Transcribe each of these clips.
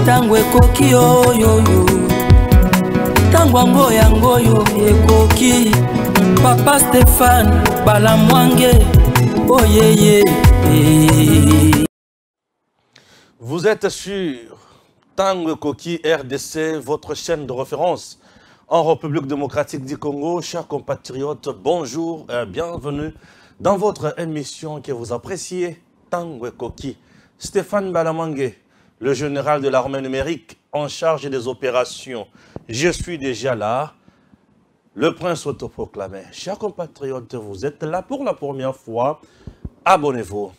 tango ekoki oyoyo tango yango yo ekoki Papa Stéphane Balamwange oyeye. Vous êtes sur Tango Koki RDC, votre chaîne de référence en République démocratique du Congo. Chers compatriotes, bonjour et bienvenue dans votre émission que vous appréciez, Tango Koki. Stéphane Balamwange, le général de l'armée numérique en charge des opérations. Je suis déjà là, le prince autoproclamé. Chers compatriotes, vous êtes là pour la première fois. Abonnez-vous.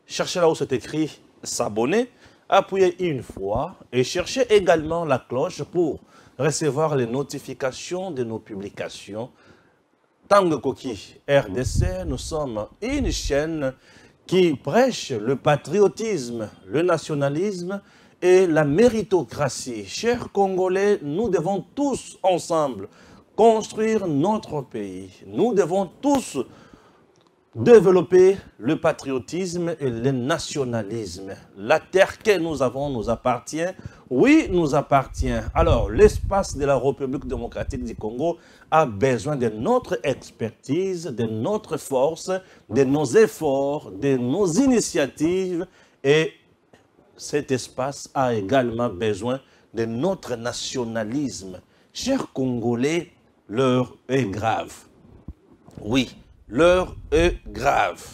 Cherchez là où c'est écrit s'abonner. Appuyez une fois et cherchez également la cloche pour recevoir les notifications de nos publications. Tango Koki RDC, nous sommes une chaîne qui prêche le patriotisme, le nationalisme et la méritocratie. Chers Congolais, nous devons tous ensemble construire notre pays. Nous devons tous développer le patriotisme et le nationalisme. La terre que nous avons nous appartient. Oui, nous appartient. Alors, l'espace de la République démocratique du Congo a besoin de notre expertise, de notre force, de nos efforts, de nos initiatives. Et cet espace a également besoin de notre nationalisme. Chers Congolais, l'heure est grave. Oui. L'heure est grave.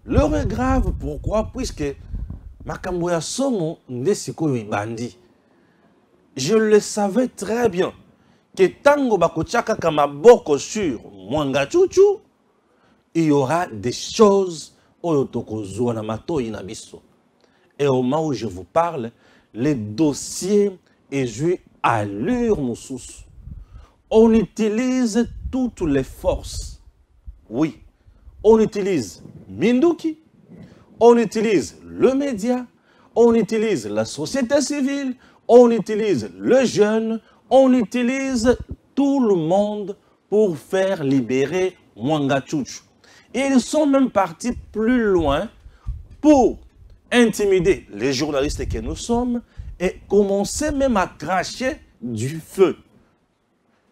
L'heure est grave, pourquoi? Puisque makambo ya somo nde sikoyo ibandi. Je le savais très bien que tango bakotiaka kamaboko sur Mwanga Chuchu, il y aura des choses oyo tokozwa na matoi na biso. Et au moment où je vous parle, les dossiers jouent à l'allure moussus. On utilise toutes les forces. Oui, on utilise Minduki, on utilise le média, on utilise la société civile, on utilise le jeune, on utilise tout le monde pour faire libérer Mwanga Chuchu. Et ils sont même partis plus loin pour intimider les journalistes que nous sommes et commencer même à cracher du feu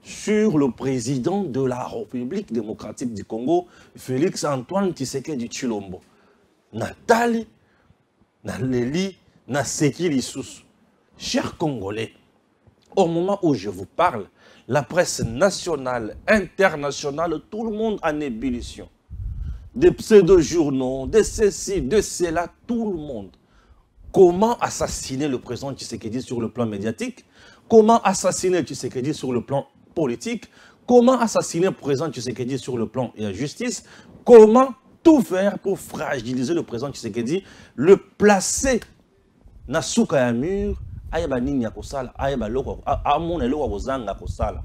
sur le président de la République démocratique du Congo, Félix Antoine Tshisekedi Tshilombo. Nathalie, Naléli, Naseki Lissous. Chers Congolais, au moment où je vous parle, la presse nationale, internationale, tout le monde en ébullition. Des pseudo-journaux, de ceci, de cela, tout le monde. Comment assassiner le président Tshisekedi sur le plan médiatique? Comment assassiner Tshisekedi sur le plan politique? Comment assassiner le président Tshisekedi sur le plan de la justice? Comment tout faire pour fragiliser le président Tshisekedi, le placer na souka ya mur, ayeba nini ya kosala, ayeba loko, amone loko kozanga kosala.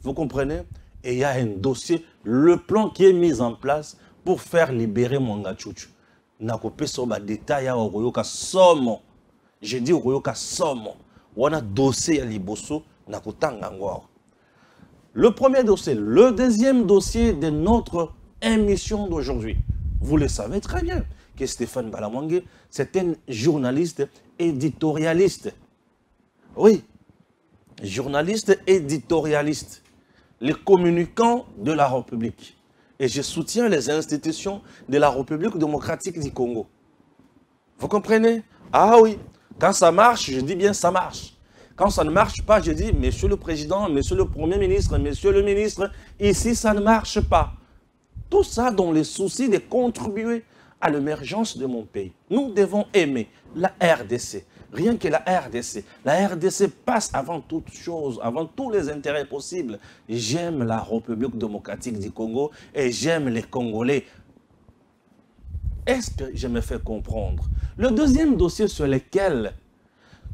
Vous comprenez? Et il y a un dossier, le plan qui est mis en place pour faire libérer Mwanga Chuchu. Nakope soba détail ya okoyoka somo. Je dis okoyoka somo. Wana dossier ya liboso. Le premier dossier, le deuxième dossier de notre émission d'aujourd'hui. Vous le savez très bien que Stéphane Balamwange, c'est un journaliste éditorialiste. Oui, journaliste éditorialiste. Les communicants de la République. Et je soutiens les institutions de la République démocratique du Congo. Vous comprenez? Ah oui, quand ça marche, je dis bien ça marche. Quand ça ne marche pas, je dis, monsieur le président, monsieur le premier ministre, monsieur le ministre, ici ça ne marche pas. Tout ça dans le souci de contribuer à l'émergence de mon pays. Nous devons aimer la RDC. Rien que la RDC. La RDC passe avant toute chose, avant tous les intérêts possibles. J'aime la République démocratique du Congo et j'aime les Congolais. Est-ce que je me fais comprendre? Le deuxième dossier sur lequel...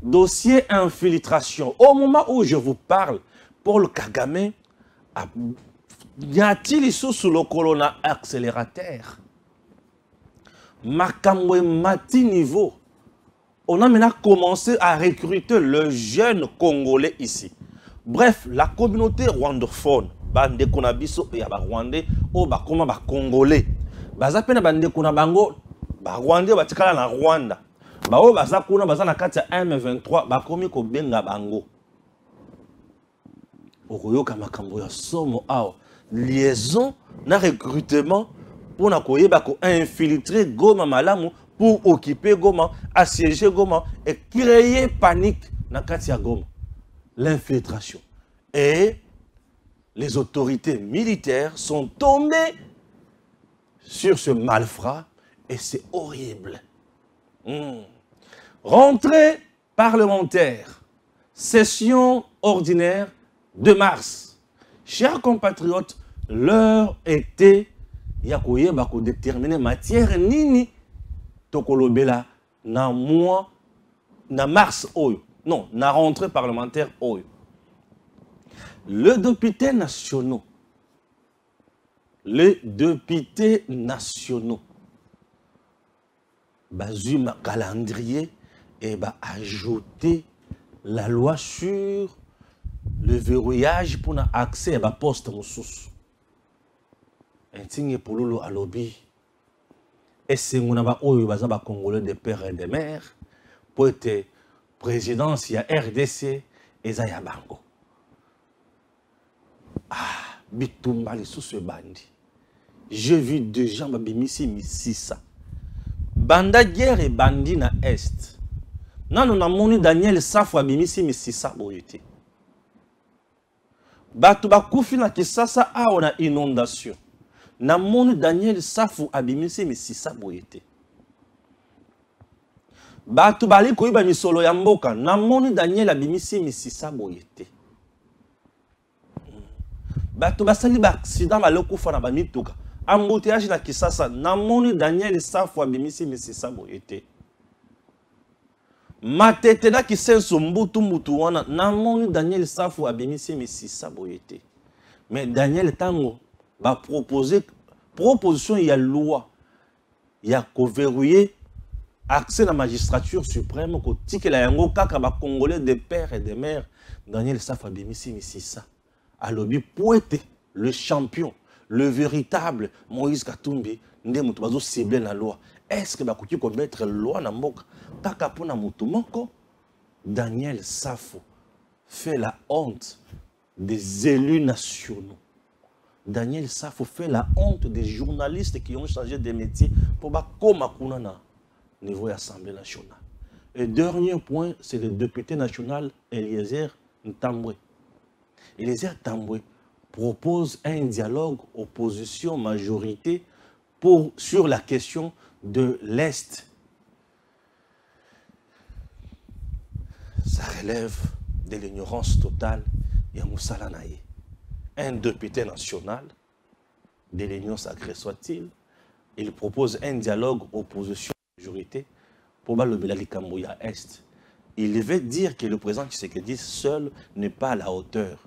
Dossier infiltration. Au moment où je vous parle, Paul Kagame, y a-t-il sous le colonna accélérateur? Makamwe Mati niveau. On a maintenant commencé à recruter le jeune Congolais ici. Bref, la communauté rwandophone, bande konabiso et ba Rwandais, o ba koma ba Congolais. Bazapena bande konabango, ba Rwandais batikala na Rwanda. bao baza kuna baza na kati ya M23 bakomi ko benga bango okoyoka makambo ya somo awa liaison na recrutement pour na koyeba ko infiltrer Goma malamu pour occuper Goma, assiéger Goma et créer panique na kati ya Goma. L'infiltration. Et les autorités militaires sont tombées sur ce malfrat et c'est horrible. Rentrée parlementaire, session ordinaire de mars. Chers compatriotes, l'heure était yakoye bako déterminer matière nini tokolobela na mois na mars oyo. Non, na rentrée parlementaire oyo. Les députés nationaux, basu ma calendrier et bah ajouter la loi sur le verrouillage pour avoir accès à la poste moussous. Insigne pour l'eau à lobby. Et c'est mon aba oyo baza ba congolais des pères et des mères pour être présidence il y a RDC et Zaya Bango. Ah, bitumba les sous ce bandit. J'ai vu deux gens babimisi misisa. Banda guerre et bandit na est. Non, on a moni Daniel Safou abimisi misisa boyete. Batu bakufi na kisasa a on a inondation. Na moni Daniel Safou abimisi misisa boyete. Batu bali koyiba misolo ya mboka. Na moni Daniel abimisi misisa boyete. Batu basali ba accident balokufa na bamituka. Embouteillage na kisasa. Na moni Daniel Safou abimisi misisa boyete. Matete na kisenso mbutu wana. Na moni Daniel Safou abimisi misisa boyete. Mais Daniel Tango va proposer proposition il y a loi. Il y a qu'au verrouiller accès à la magistrature suprême ko tike la yango kaka ba congolais des pères et des mères. Daniel Safou abimisi misisa. Alobi poète le champion, le véritable Moïse Katumbi, nde mutu bazo cibler la loi. Est-ce que bakoki ko mettre loi na mboka kaka pona mutu moko? Daniel Safou fait la honte des élus nationaux. Daniel Safou fait la honte des journalistes qui ont changé de métier pour bakoma kuna na niveau de l'Assemblée nationale. Et dernier point, c'est le député national Eliezer Ntambwe. Eliezer Ntambwe propose un dialogue opposition-majorité sur la question de l'Est. Ça relève de l'ignorance totale de Moussa Lanaye. Un député national, de l'Union sacrée soit-il, il propose un dialogue opposition-majorité pour le Belali Kambouya Est. Il veut dire que le président Tshisekedi seul n'est pas à la hauteur.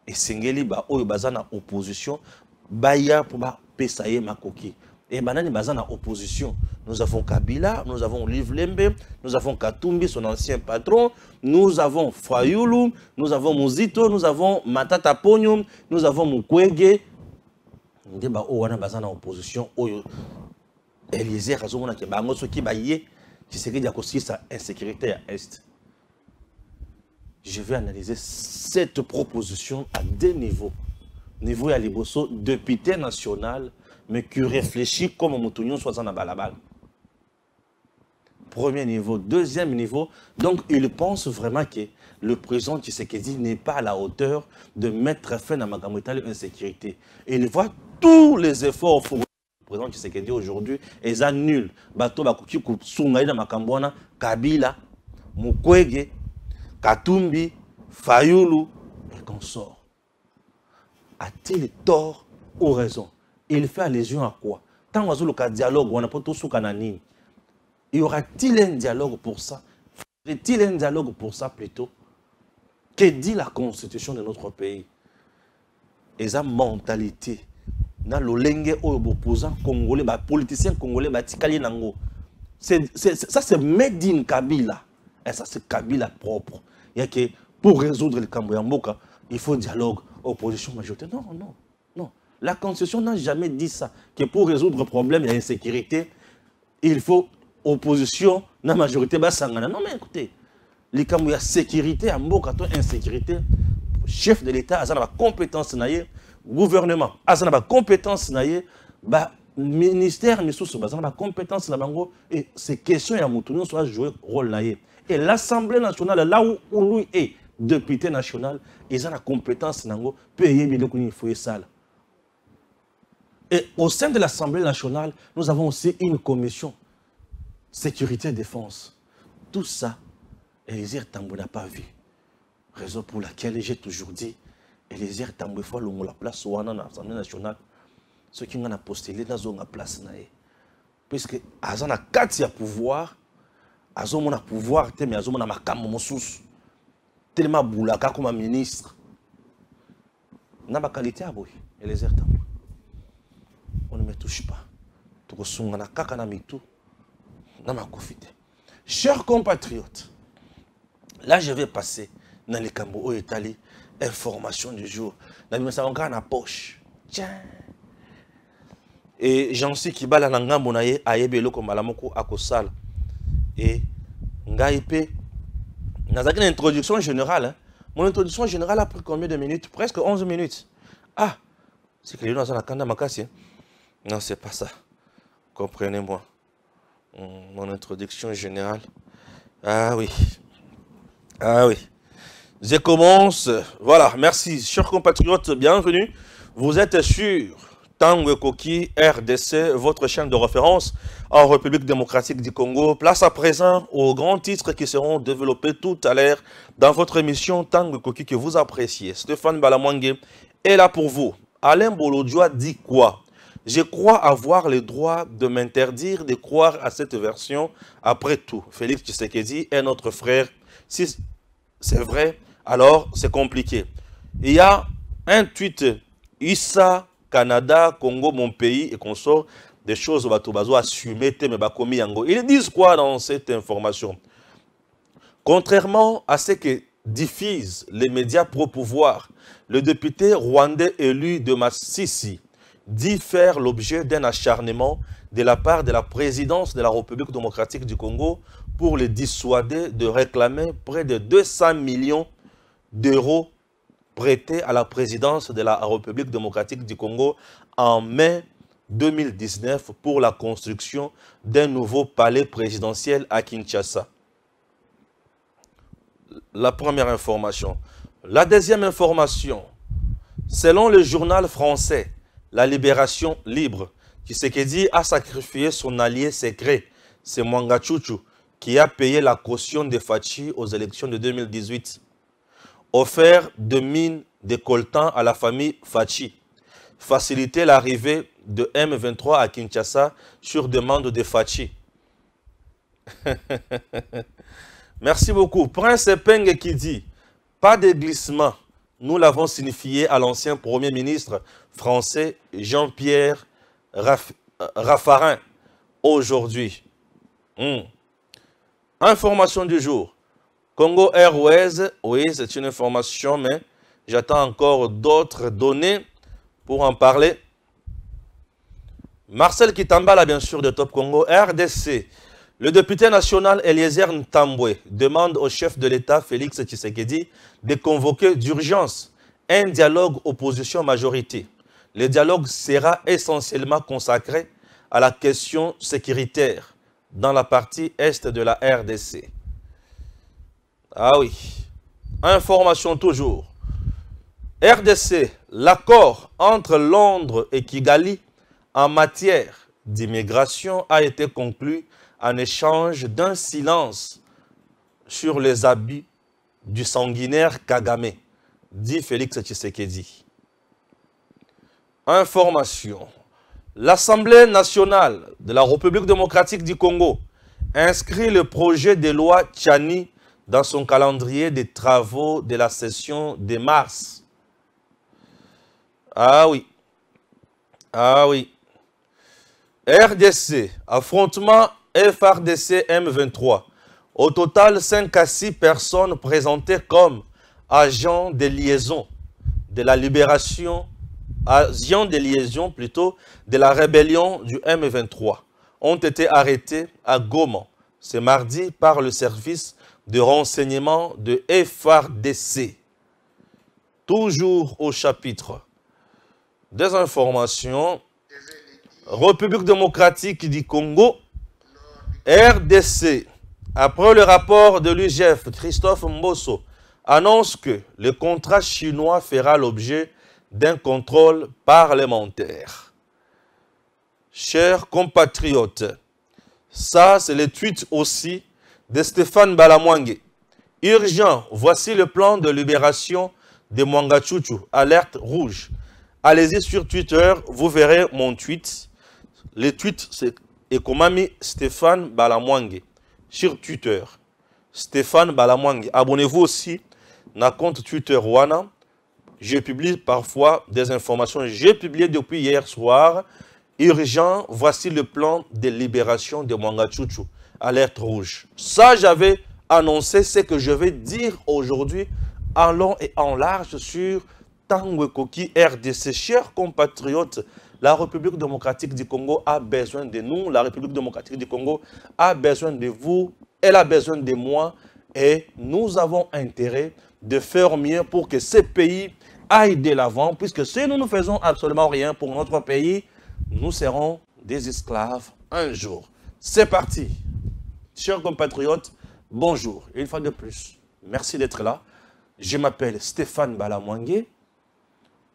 Et Sengeli ba oyo bazana opposition baya pour ba pesaye makoki. Et banani bazana opposition. Nous avons Kabila, nous avons Liv Lembe, nous avons Katumbi, son ancien patron, nous avons Fayulu, nous avons Muzito, nous avons Matata Ponyum, nous avons Mukwege. Ndeba o wana bazana opposition oyo Eliezer azomona ke bango soki baye Tshisekedi akosi sa insécurité à Est. Je vais analyser cette proposition à deux niveaux. Niveau à Liboso, député national, mais qui réfléchit comme Moutounion soit en balabal. Premier niveau. Deuxième niveau, donc il pense vraiment que le président Tshisekedi n'est pas à la hauteur de mettre fin à Magamoutali insécurité. Il voit tous les efforts pour le président Tshisekedi aujourd'hui et ça nul. Bato Bakuki Sungaï na Makambwana, Kabila, Mukwege, Katumbi, Fayulu et consorts. A-t-il tort ou raison? Il fait allusion à quoi? Tant qu'on a un dialogue, on n'a pas tout ce qu'on a ni. Y aura-t-il un dialogue pour ça? Faudrait-il un dialogue pour ça plutôt? Que dit la constitution de notre pays? Et sa mentalité. Dans le lengue opposant congolais, politicien congolais, tikali nango. Ça c'est made in Kabila. Et ça c'est Kabila propre. Il y a que pour résoudre le Kamboyamboka, il faut dialogue, opposition majoritaire. Non, non, non. La Constitution n'a jamais dit ça. Que pour résoudre le problème de l'insécurité, il faut opposition, la majorité, non mais écoutez, les cas où il y a sécurité, en mot, quand insécurité, chef de l'État, il a la compétence, gouvernement, il a la compétence, ministère, il a la compétence, et ces questions, il y a un soit jouer rôle. Et l'Assemblée nationale, là où lui est député national, ils ont la compétence, payer il faut ça. Et au sein de l'Assemblée nationale, nous avons aussi une commission sécurité et défense. Tout ça, Elisir Tambou n'a pas vu. Raison pour laquelle j'ai toujours dit, Elisir Tambou faut la place où on a dans l'Assemblée nationale. Ceux qui ont postulé dans la place. Puisque Azan a 4 pouvoir, Azan a pouvoir, mais Azan a makam sous. Tellement boulaka comme un ministre. N'a pas qualité à boy, Elisir Tambou. On ne me touche pas. Chers compatriotes, là je vais passer dans les Cambo Italie, information du jour. Dans la poche. Tiens. Et j'en suis qui bala nanga monaye ayebelo comme malamoko akosal. Et ngaipe. Nous avons une introduction générale. Mon introduction générale a pris combien de minutes? Presque 11 minutes. Ah, c'est que les gens sont dans la makasi. Non, c'est pas ça. Comprenez-moi. Mon introduction générale. Ah oui. Ah oui. Je commence. Voilà, merci. Chers compatriotes, bienvenue. Vous êtes sur Tanguy Koki RDC, votre chaîne de référence en République démocratique du Congo. Place à présent aux grands titres qui seront développés tout à l'heure dans votre émission Tanguy Koki que vous appréciez. Stéphane Balamwangue est là pour vous. Alain Bolodjoa dit quoi? Je crois avoir le droit de m'interdire de croire à cette version. Après tout, Félix Tshisekedi est notre frère. Si c'est vrai, alors c'est compliqué. Il y a un tweet, Issa, Canada, Congo, mon pays, et qu'on sort des choses où Batobazo assumé, ils disent quoi dans cette information? Contrairement à ce que diffusent les médias pro-pouvoir, le député rwandais élu de Massissi dit faire l'objet d'un acharnement de la part de la présidence de la République démocratique du Congo pour les dissuader de réclamer près de 200 millions d'euros prêtés à la présidence de la République démocratique du Congo en mai 2019 pour la construction d'un nouveau palais présidentiel à Kinshasa. La première information. La deuxième information, selon le journal français La Libération Libre, Tshisekedi a sacrifié son allié secret, c'est Mwanga Chouchou, qui a payé la caution de Fachi aux élections de 2018. Offert de mines de coltan à la famille Fachi. Faciliter l'arrivée de M23 à Kinshasa sur demande de Fachi. Merci beaucoup. Prince Peng qui dit, pas de glissement. Nous l'avons signifié à l'ancien Premier ministre français Jean-Pierre Raffarin aujourd'hui. Information du jour. Congo Airways, oui, c'est une information, mais j'attends encore d'autres données pour en parler. Marcel Kitambala, bien sûr, de Top Congo, RDC. Le député national Eliezer Ntambwe demande au chef de l'État, Félix Tshisekedi, de convoquer d'urgence un dialogue opposition-majorité. Le dialogue sera essentiellement consacré à la question sécuritaire dans la partie est de la RDC. Ah oui. Information toujours. RDC, l'accord entre Londres et Kigali en matière d'immigration a été conclu en échange d'un silence sur les habits du sanguinaire Kagame, dit Félix Tshisekedi. Information. L'Assemblée nationale de la République démocratique du Congo inscrit le projet de loi Tchani dans son calendrier des travaux de la session de mars. Ah oui. Ah oui. RDC, affrontement FRDC M23. Au total, 5 à 6 personnes présentées comme agents de liaison de la libération, agents de liaison plutôt, de la rébellion du M23. ont été arrêtés à Goma ce mardi par le service de renseignement de FARDC. Toujours au chapitre des informations, République démocratique du Congo, RDC, après le rapport de l'UGF, Christophe Mbosso annonce que le contrat chinois fera l'objet d'un contrôle parlementaire. Chers compatriotes, ça c'est le tweet aussi de Stéphane Balamwangé. Urgent, voici le plan de libération de Mwangachuchu, alerte rouge. Allez-y sur Twitter, vous verrez mon tweet. Le tweet c'est Ekomami Stéphane Balamwangé sur Twitter. Stéphane Balamwangé. Abonnez-vous aussi à compte Twitter Wana. Je publie parfois des informations. J'ai publié depuis hier soir. Urgent, voici le plan de libération de Mwangachuchu. Alerte rouge. Ça, j'avais annoncé ce que je vais dire aujourd'hui en long et en large sur Tanguy Koki RDC. Chers compatriotes, la République démocratique du Congo a besoin de nous. La République démocratique du Congo a besoin de vous. Elle a besoin de moi. Et nous avons intérêt de faire mieux pour que ce pays aille de l'avant. Puisque si nous ne faisons absolument rien pour notre pays, nous serons des esclaves un jour. C'est parti. Chers compatriotes, bonjour. Une fois de plus, merci d'être là. Je m'appelle Stéphane Balamwangé,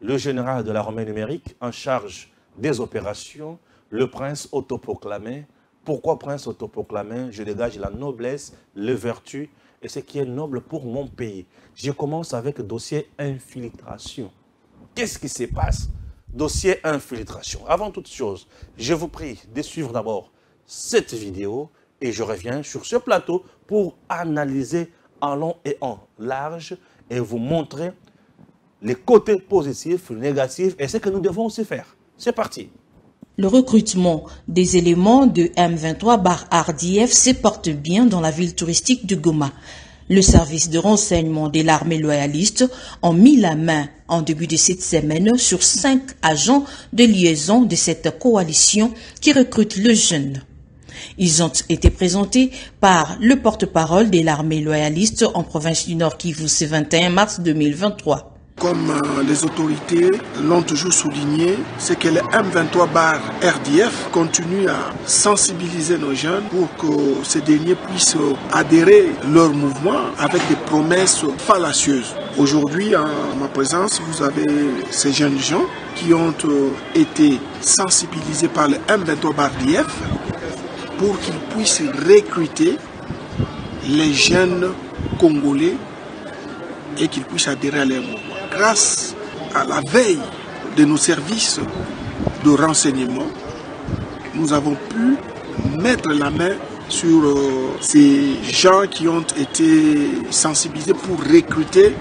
le général de l'armée numérique en charge des opérations, le prince autoproclamé. Pourquoi prince autoproclamé? Je dégage la noblesse, les vertus et ce qui est noble pour mon pays. Je commence avec le dossier infiltration. Qu'est-ce qui se passe? Dossier infiltration. Avant toute chose, je vous prie de suivre d'abord cette vidéo et je reviens sur ce plateau pour analyser en long et en large et vous montrer les côtés positifs, négatifs et ce que nous devons aussi faire. C'est parti. Le recrutement des éléments de M23/RDF se porte bien dans la ville touristique de Goma. Le service de renseignement de l'armée loyaliste a mis la main en début de cette semaine sur 5 agents de liaison de cette coalition qui recrute le jeune. Ils ont été présentés par le porte-parole de l'armée loyaliste en province du Nord Kivu ce 21 mars 2023. Comme les autorités l'ont toujours souligné, c'est que le M23/RDF continue à sensibiliser nos jeunes pour que ces derniers puissent adhérer leur mouvement avec des promesses fallacieuses. Aujourd'hui, en ma présence, vous avez ces jeunes gens qui ont été sensibilisés par le M23/RDF pour qu'ils puissent recruter les jeunes Congolais et qu'ils puissent adhérer à leur mouvement. Grâce à la veille de nos services de renseignement, nous avons pu mettre la main sur ces gens qui ont été sensibilisés pour recruter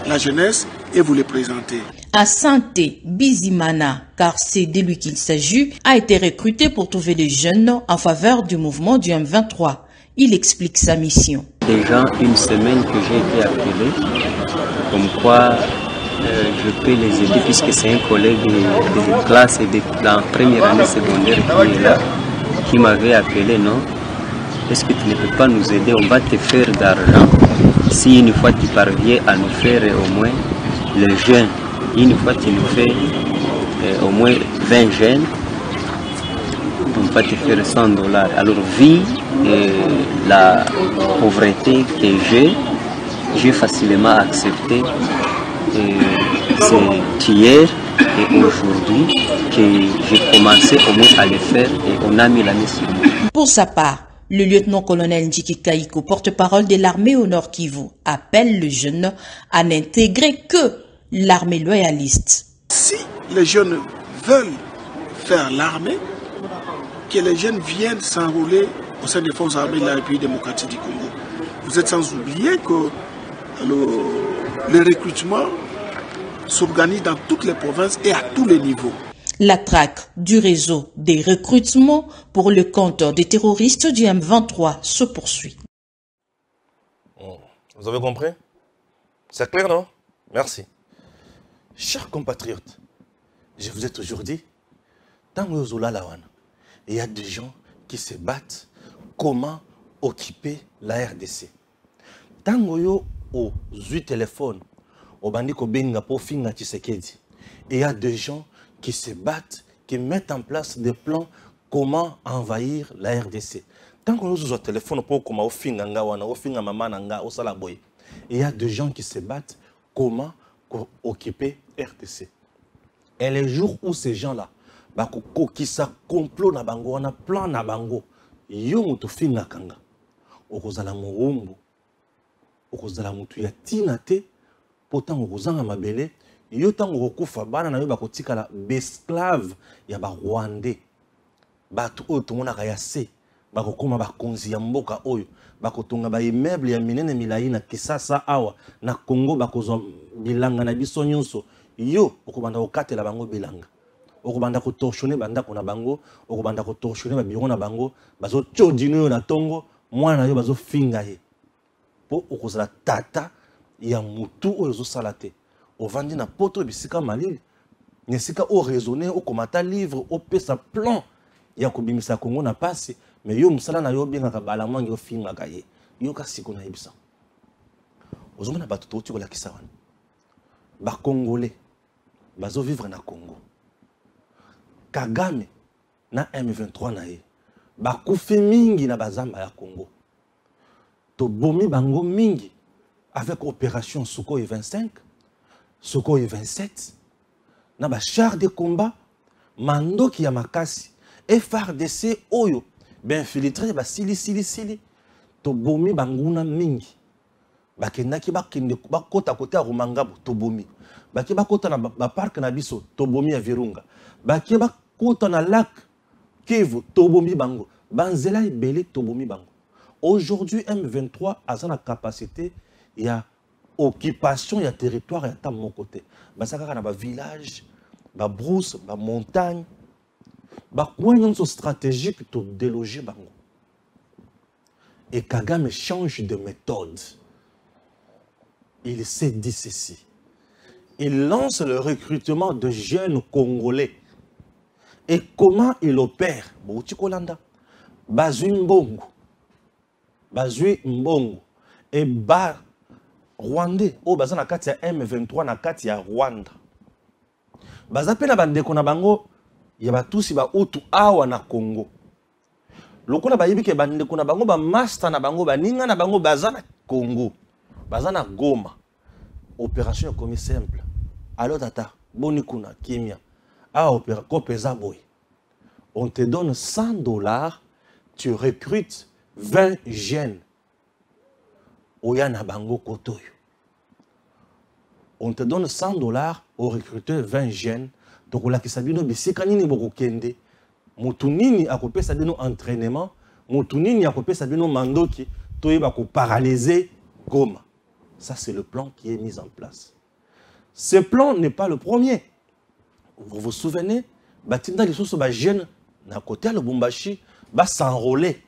la jeunesse et vous les présenter. Asante Bizimana, car c'est de lui qu'il s'agit, a été recruté pour trouver les jeunes en faveur du mouvement du M23. Il explique sa mission. Déjà une semaine que j'ai été appelé, comme quoi je peux les aider puisque c'est un collègue de classe et de la première année secondaire qui est là, qui m'avait appelé, non? Est-ce que tu ne peux pas nous aider? On va te faire d'argent. Si une fois tu parviens à nous faire au moins les jeunes, une fois tu nous fais au moins 20 jeunes, on va te faire $100. Alors vu la pauvreté que j'ai facilement accepté. C'est hier et aujourd'hui que j'ai commencé au moins à le faire et on a mis la mission. Pour sa part, le lieutenant-colonel Njiki Kaiko, porte-parole de l'armée au Nord Kivu, appelle le jeune à n'intégrer que l'armée loyaliste. Si les jeunes veulent faire l'armée, que les jeunes viennent s'enrôler au sein des forces armées de la République démocratique du Congo. Vous êtes sans oublier que le recrutement s'organise dans toutes les provinces et à tous les niveaux. La traque du réseau des recrutements pour le compte des terroristes du M23 se poursuit. Vous avez compris? C'est clair, non? Merci. Chers compatriotes, je vous ai toujours dit, dans le Zola Lawan, il y a des gens qui se battent comment occuper la RDC. Tango yo au téléphone, au bandiko benga po finga Tshisekedi. Et il y a des gens qui se battent, qui mettent en place des plans comment envahir la RDC. Tant qu'on usa le téléphone pour comment finga ngawana, finga mama nanga, au salaboy. Il y a des gens qui se battent comment occuper RDC. Et les jours où ces gens-là, qui sa complot na bango, on a plan na bango, yo mutu finga kanga. Okozala murumbu, okozala mutu ya tinate, pourtant okozanga mabele, yo tango okufa bana na yo bakotika la besclave ya ba Rwandais. Batu oyo tomonaka ya se, bakokoma bakonzi ya mboka oyo, bakotonga ba immeuble ya minene milai na Kisasa awa, na Congo bakozwa bilanga na biso nyonso, yo okobanda kokatela bango bilanga. Okobanda kotorshone bandako na bango, okobanda kotorshone ba biro na bango, bazo tchodino na tongo, mwana yo bazo finga ye. Po okozala tata ya mutu oyo zo salate. Ovandi na poto bisika malili. Nesika o raisonner o komata livre o pesa plan ya kobimisa Congo na pasi, mais yo musala na yo benga ka bala mwangi o finga ka ye. Yo ka siko na yebisa. Ozomona na bato to la kisa wana. Ba Congolais bazo vivre na Congo. Kagame na M23 na ye. Ba kufi mingi na bazamba ya Congo. To bomi bango mingi avec opération Sukhoi 25, Sukhoi 27, na ba char de combat, mandoki ya makasi, FARDC oyo, ben infiltré ba sili, to bomi banguna mingi, bakendaki bakota kote ya Rumangabo, to bomi, baki bakota na ba parc na biso, to bomi ya Virunga, baki bakota na lac Kivu, to bomi bango, banzela ebele to bomi bango. Aujourd'hui, M23 a la capacité, il y a occupation, il y a territoire, il y a mon côté. Il y a village, il brousse, il montagne, il y a stratégique pour déloger. Et Kagame change de méthode. Il s'est dit ceci. Il lance le recrutement de jeunes Congolais. Et comment il opère? Bazui Mbongo. Bazui Mbongo. Et ba Rwandais. Oh, baza na kati ya M23 na kati ya Rwanda. Baza pe na bandeko na bango. Ya batusi ba utu awa na Congo. Loko na bayibi ke bandeko na bango ba master na bango ba ninga na bango baza na Congo. Baza na Goma. Opération comme simple. Alors tata, boni kuna kimia. Ah opération pesa boy. On te donne $100, tu recrutes 20 jeunes. Oya na bango kotoyo. On te donne $100 au recruteur 20 jeunes. Donc on a qui sabino bisika nini boko kende. Mutu nini akopesa bino entraînement, mutu nini akopesa bino mandoki, toyeba ko paralyser Goma. Ça c'est le plan qui est mis en place. Ce plan n'est pas le premier. Vous vous souvenez, batinda lisusu ba jeune na côté le Lubumbashi ba s'enrôler.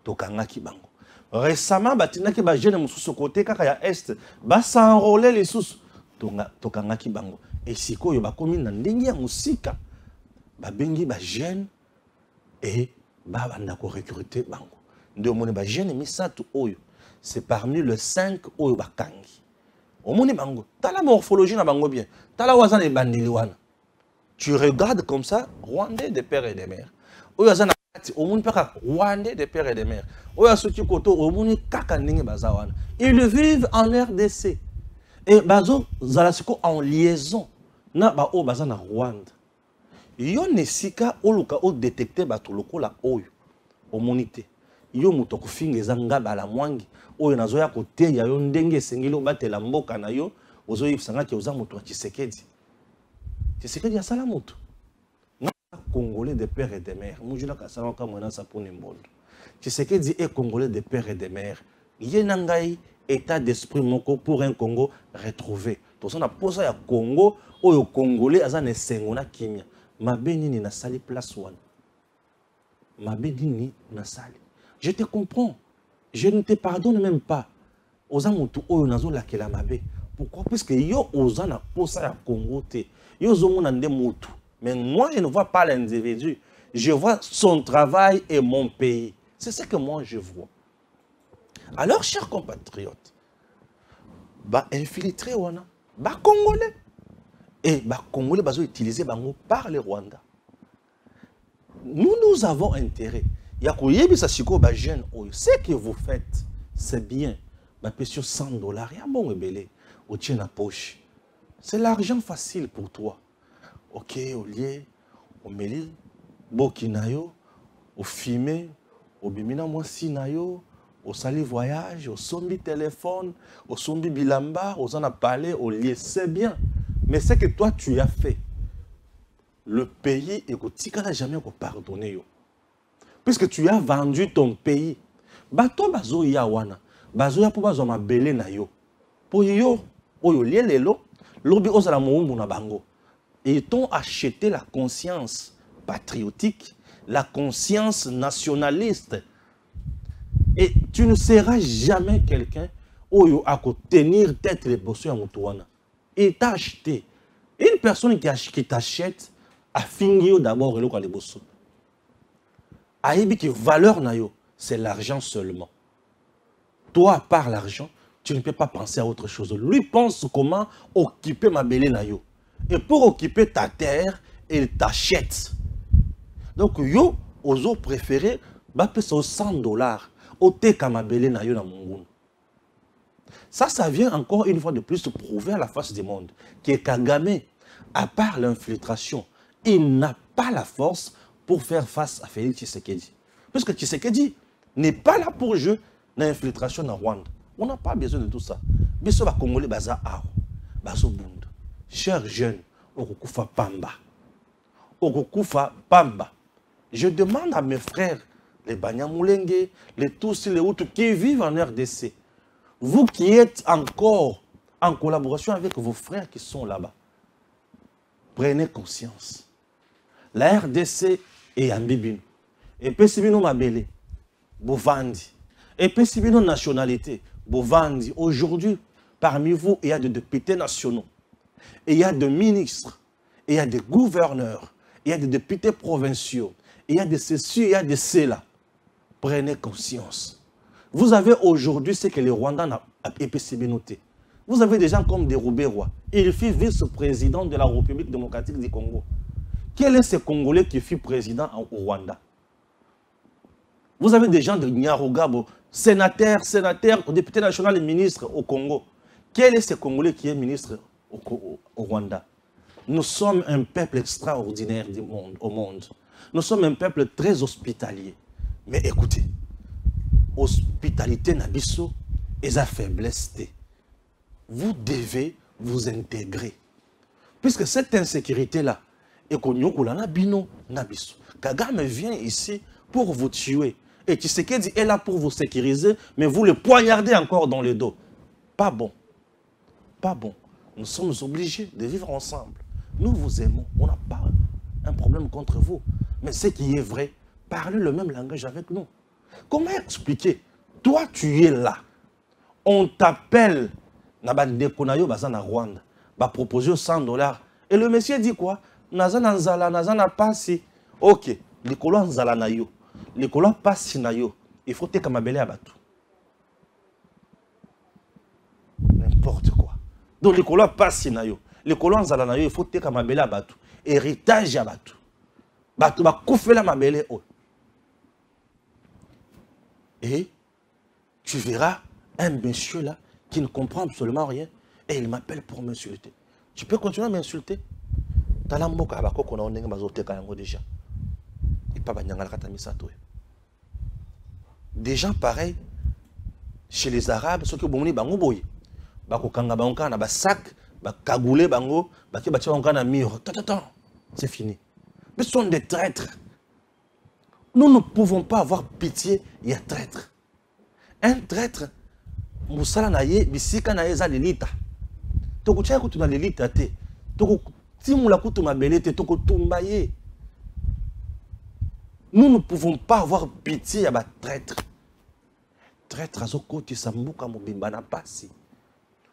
Tokangaki bango. Récemment batinda ki ba jeune mususu côté kaka ya est ba s'enrôler lisusu. Tokangaki bango. Et sikoyo ba komi na ndenge ya musika. Ba bengi ba jeune et ba banda ko recruter bango. Ndio mone ba jeune misatu oyo. C'est parmi les 5 oyo ba kangi. Omoni bango. Tala morphologie na bango bien. Tala wazana e bandili wana. Tu regardes comme ça, Rwandais de père et de mère. Oyo wazana kati omoni paka Rwandais de père et de mère. Oyo asuki koto omoni kaka ndenge baza wana. Ils vivent en RDC. Et bazo zalasiko en liaison na ba o baza na Rwanda. Yo nesika oluka o détecter bato lokola oyo omonite. Yo muto kofinga ezanga bala mwangi oyo nazo ya kote ya yo ndenge sengeli obatela mboka na yo ozo yipsanga ki oza muto wa Tshisekedi. Tshisekedi ya sala muto. Na Congolais de père et de mère. Mujula kasala ka mwana sa poni mbondo. Tshisekedi est Congolais de père et de mère. Yenangai état d'esprit moko pour un Congo retrouvé. To sona posa ya Congo oyo Congolais azane sengona kimia. Mabenini na sali place one. Mabenini na sali. Je te comprends. Je ne te pardonne même pas. Oza mutu oyo nazo lakela mabe. Pourquoi? Parce que yo ozana posa ya Congo te. Yo zomo na nde mutu. Mais moi je ne vois pas l'individu. Je vois son travail et mon pays. C'est ce que moi je vois. Alors, chers compatriotes, infiltré wana, Congolais. Et Congolais ont utilisé par les Rwandais. Nous avons intérêt. Il y a ce que vous faites, c'est bien. Sur $100, il y a un bon rebelle au tien la poche. C'est l'argent facile pour toi. Ok, au lieu, au meli, bokinayo, au filmé, au bimina mwasi nayo, au sali voyage, au sombi téléphone, au sombi bilamba, au en a parlé, au lieu, c'est bien. Mais c'est que toi tu as fait. Le pays, écoute, tu n'as jamais pardonné. Puisque tu as vendu ton pays. Bato bazo ya wana. Bazo ya po bazo mabele na yo. Po yo, oyo lié lelo, lobi ozala moumbu na bango. Et ils t'ont acheté la conscience patriotique, la conscience nationaliste. Et tu ne seras jamais quelqu'un oyo à tenir tête les bossu à Moutouana. Et t'a acheté. Une personne qui t'achète a fini d'abord le les bossu. Aïbi qui valeur na yo, c'est l'argent seulement. Toi, par l'argent, tu ne peux pas penser à autre chose. Lui pense comment occuper ma belle na yo. Et pour occuper ta terre, il t'achète. Donc, yo, aux autres préférés, bah, c'est $100. Au teka ma belle na yo na mongoun. Ça vient encore une fois de plus prouver à la face du monde que Kagame, à part l'infiltration, il n'a pas la force pour faire face à Félix Tshisekedi. Parce que Tshisekedi n'est pas là pour jouer dans l'infiltration en Rwanda. On n'a pas besoin de tout ça. Mais ce va Congolais baza aro, bazo bund. Chers jeunes, okukufa pamba. Okukufa pamba. Je demande à mes frères, les Banyamulenge, les Tutsis, les Hutus qui vivent en RDC, vous qui êtes encore en collaboration avec vos frères qui sont là-bas, prenez conscience. La RDC est en bibine. Et puis si nous mabele, bovandi. Et puis si nous nationalité, bovandi. Aujourd'hui, parmi vous, il y a des députés nationaux. Et il y a des ministres. Et il y a des gouverneurs. Il y a des députés provinciaux. Il y a des ceci, il y a des cela. Prenez conscience. Vous avez aujourd'hui ce que les Rwandais ont noté. Vous avez des gens comme des Roubaix-Roy. Il fut vice-président de la République démocratique du Congo. Quel est ce Congolais qui fut président au Rwanda? Vous avez des gens de Nyarugabo, sénateurs, députés nationaux et ministres au Congo. Quel est ce Congolais qui est ministre au Rwanda? Nous sommes un peuple extraordinaire au monde. Nous sommes un peuple très hospitalier. Mais écoutez, hospitalité nabiso et sa faiblesse. Vous devez vous intégrer. Puisque cette insécurité-là, Kagame vient ici pour vous tuer. Et Tshisekedi est là pour vous sécuriser, mais vous le poignardez encore dans le dos. Pas bon. Pas bon. Nous sommes obligés de vivre ensemble. Nous vous aimons. On n'a pas un problème contre vous. Mais ce qui est vrai, parlez le même langage avec nous. Comment expliquer? Toi, tu es là. On t'appelle na Rwanda. Va proposer $100. Et le monsieur dit quoi? Nazana nzala, nazana pasi. Ok. Likolo nzala na yo. Likolo pasi na yo. Il faut te kamabele abatu. N'importe quoi. Donc likolo pasi na yo. Likolo nzala na yo, il faut te kamabele abatu. Héritage abatu. Batu ba koufela mabele o. Et tu verras un monsieur là qui ne comprend absolument rien et il m'appelle pour m'insulter. Tu peux continuer à m'insulter? Déjà. Des gens pareils chez les Arabes, ceux qui ont dit bango c'est fini. Mais ce sont des traîtres. Nous ne pouvons pas avoir pitié, il y a traître. Un traître, Moussala naye, bisika naye za lelita. Toko tchaya kutu na lelita te. Toko timula kutu mabele te, toko tumbaye. Nous ne pouvons pas avoir pitié à ma traître. Traître à Zokoti Sambuka Mobimba na pasi.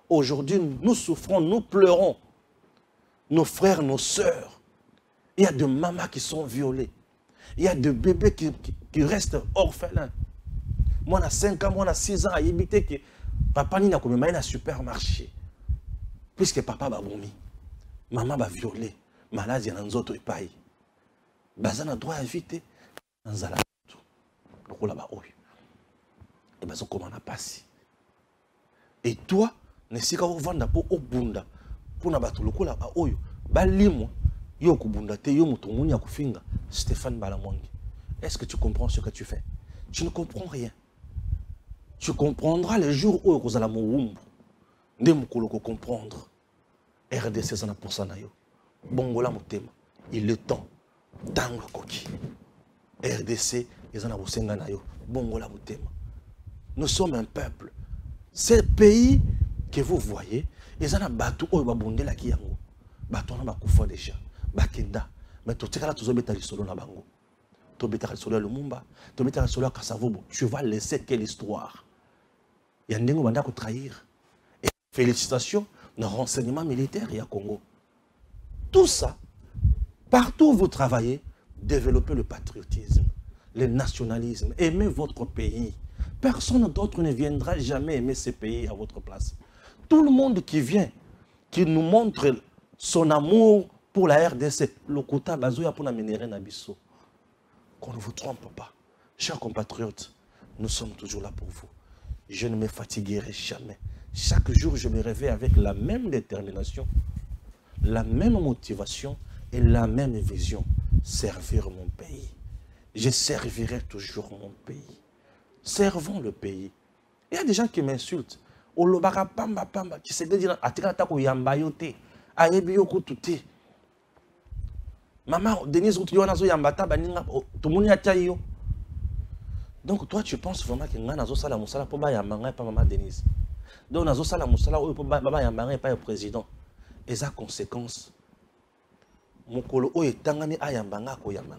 Aujourd'hui, nous souffrons, nous pleurons. Nos frères, nos sœurs. Il y a des mamans qui sont violées. Il y a des bébés qui restent orphelins. Moi, on a 5 ans, moi, on a 6 ans à éviter que papa n'a pas un supermarché. Puisque papa va vomir, maman va violer, maladie dans les autres pays. Bazan a droit à éviter dans la tout. Donc là-bas, oui. Et bazan comment on a passé. Et toi, ne sais pas où vendre pour au bunda pour na bato loko là-bas, oyo balimo yo kubunda te yo mutomuni ya kufinga Stéphane Balamwangi. Est-ce que tu comprends ce que tu fais? Tu ne comprends rien. Tu comprendras le jour où vous allez mourir. Ne mukoloko comprendre. RDC sana pour ça na yo. Bongola motema. Il est temps. Tango koki. RDC ezana bosenga na yo. Bongola motema. Nous sommes un peuple. Ces pays que vous voyez, ezana batu oyo babondela ki yango. Batu na bakufa déjà. Bakenda. Mais to tikala tozo beta lisolo na bango. To beta lisolo Lumumba, to beta lisolo Kasavubu. Tu vas laisser quelle histoire? Yandengo banda ko trahir. Et félicitations nos renseignements militaires et à Congo. Tout ça, partout où vous travaillez, développez le patriotisme, le nationalisme, aimez votre pays. Personne d'autre ne viendra jamais aimer ce pays à votre place. Tout le monde qui vient, qui nous montre son amour pour la RDC, le quota bazoya pour n'amener Nabiso. Qu'on ne vous trompe pas. Chers compatriotes, nous sommes toujours là pour vous. Je ne me fatiguerai jamais. Chaque jour, je me réveille avec la même détermination, la même motivation et la même vision. Servir mon pays. Je servirai toujours mon pays. Servons le pays. Il y a des gens qui m'insultent. Olobaka pamba pamba qui se dit atikata ko yamba yote. Ayebi yoko tuté. Maman Denise Routillon zo yamba ta baninga tomuni atayo. Donc toi tu penses vraiment que ngana zo sala musala po ba yamba pas maman Denise. Donc nazo sala musala o po ba yamba pas le président. Et ça conséquence. Mukolo o etangami ayamba nga ko yamba.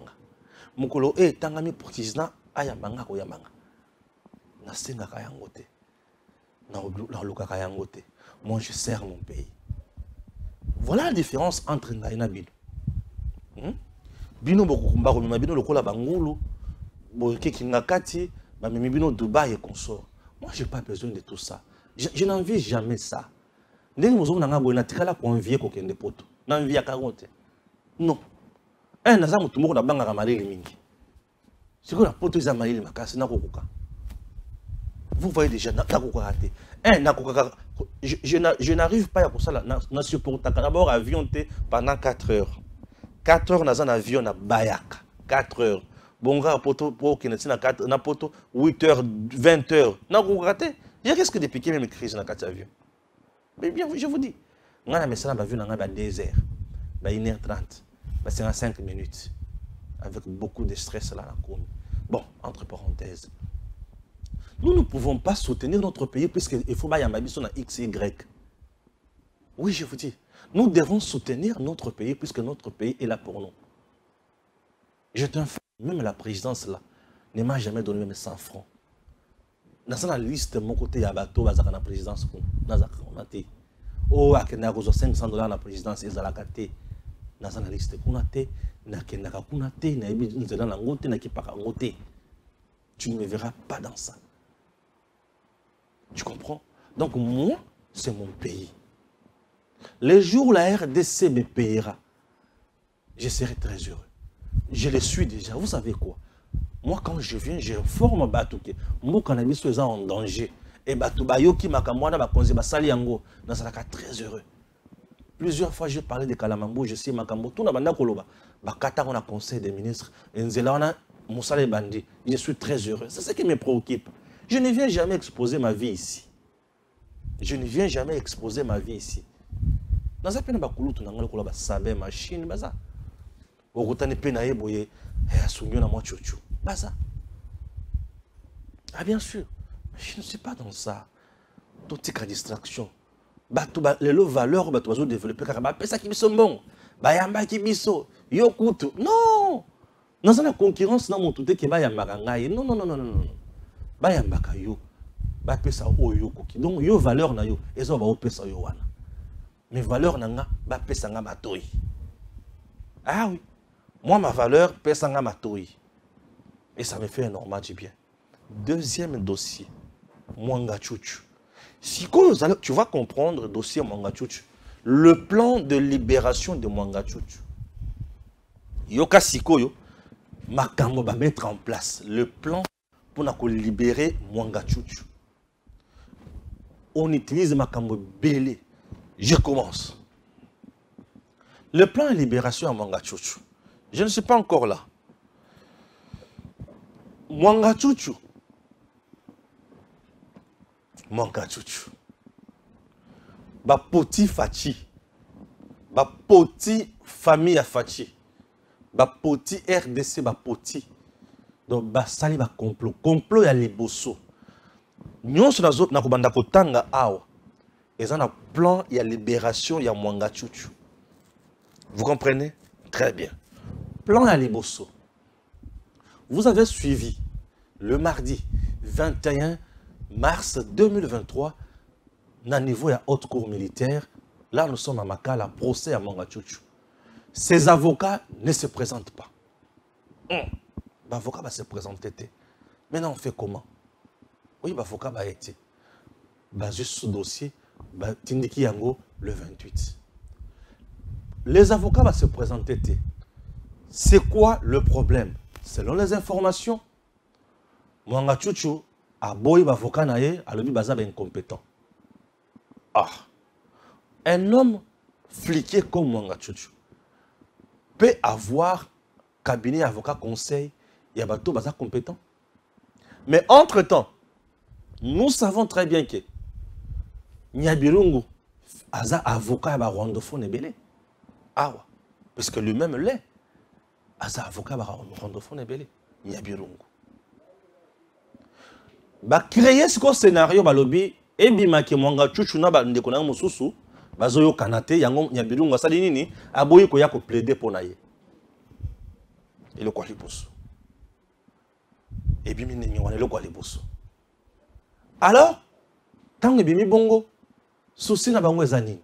Mukolo e etangami président ayamba nga ko yamba. Na senga ka yango te. Moi, je sers mon pays. Voilà la différence entre Ngaïna Bino. Bino Bokumba, Bino Lokola Bangulu, Bokekingakati, Bino Dubaï et consort. Moi, je n'ai pas besoin de tout ça. Je n'envie jamais ça. Non. Un Nazam Tumo na Banga Ramalé Mingi. C'est quoi la poto is Amalé Makasi Nakoka? Vous voyez déjà, je n'arrive pas à pour ça, je supporte d'abord avion pendant 4 heures. 4 heures dans un avion à Bayaka. 4 heures. Bon gars, pour qui n'est pas 4 poto 8 heures, 20 heures. Non, vous ratez. Il risque de piquer même crise dans 4 avions. Mais bien, je vous dis, on a mis ça dans l'avion dans 2 heures, 1h30, 55 minutes. Avec beaucoup de stress là. Bon, entre parenthèses. Nous ne pouvons pas soutenir notre pays puisqu'il faut que sur X, Y. Oui, je vous dis. Nous devons soutenir notre pays puisque notre pays est là pour nous. Je t'informe, même la présidence là ne m'a jamais donné même 100 francs. Dans la liste, mon côté, il y a la présidence. Oh, il y a 500 $ la présidence, il y a la dans la liste. Tu ne me verras pas dans ça. Tu comprends? Donc moi, c'est mon pays. Les jours où la RDC me payera, je serai très heureux. Je le suis déjà. Vous savez quoi? Moi, quand je viens, je forme Batouké. Moi, quand je suis en danger, et Batoubayoki Makamwana, Bakonzi Basali Yango, dans ça, très heureux. Plusieurs fois, j'ai parlé de Kalamambo, je sais Makambo, tout le monde Koloba. Bakata, on a conseil des ministres, Nzela, on a Moussa les bandits. Je suis très heureux. C'est ce qui me préoccupe. Je ne viens jamais exposer ma vie ici. Je ne viens jamais exposer ma vie ici. Dans un pays, on a une machine. Ah bien sûr, je ne suis pas dans ça. Tout est qu'à distraction. Les valeurs, les valeurs développer, ça qui sont bons. Bayamba qui biso, yokutu. Non! Dans la concurrence, non, tout est qui va y avoir. Non, non, non, non, non. Bayamba kayo, ba pesa oyo koki. Donc yo valeur na yo, ezo ba opesa yo wana. Mais valeur na nga ba pesa nga matoi. Ah oui. Moi, ma valeur, pesanga matoi. Et ça me fait énormément du bien. Deuxième dossier, Mwanga Tchouchou. Si tu vas comprendre le dossier Mwanga Tchouchou, le plan de libération de Mwanga Tchouchou. Yoka Sikoyo, Makambo va mettre en place le plan pour libérer Mwanga Tchouchou. On utilise Makambo Belé. Je commence. Le plan de libération à Mwanga Tchouchou. Je ne suis pas encore là. Mwanga Tchouchou. Mwanga Tchouchou. Ba poti Fachi. Ba poti famille à Fachi. Ba poti RDC ba poti. Donc ba sali ba complot. Complot ya liboso. Nyonso na zot na kobanda kotanga awa. Eza na plan ya libération ya Mwanga Tchouchou. Vous comprenez? Très bien. Plan ya liboso. Vous avez suivi le mardi 21 mars 2023 na niveau ya haute cour militaire. Là, nous sommes à Makala, procès à Mwanga Tchouchou. Ces avocats ne se présentent pas. L'avocat va se présenter. Maintenant, on fait comment? Oui, l'avocat va être. Juste ce dossier, Tindiki Yango le 28. Les avocats vont se présenter. C'est quoi le problème? Selon les informations, Mwanga Tchouchou a boy avocat naé, a l'obi baza incompétent. Ah, un homme fliqué comme Mwanga Tchouchou peut avoir cabinet avocat conseil et abato baza compétent. Mais entre-temps, nous savons très bien que Nyabirungu aza avocat ba rwandophone ebele. Ah ouais, parce que lui-même l'est. Aza avocat ba rwandophone ebele. Nyabirungu. Ba créer ce scénario ba lobby et bimaki Mwanga Tchouchou na ba ndeko na mususu bazoyo kanate yango Nyabirungu asali nini aboyi ko ya ko plaider pour naye. Et le quoi liboso. Et bimi ni wana le quoi liboso. Alors, tant que bimi bongo souci na bango ezanini.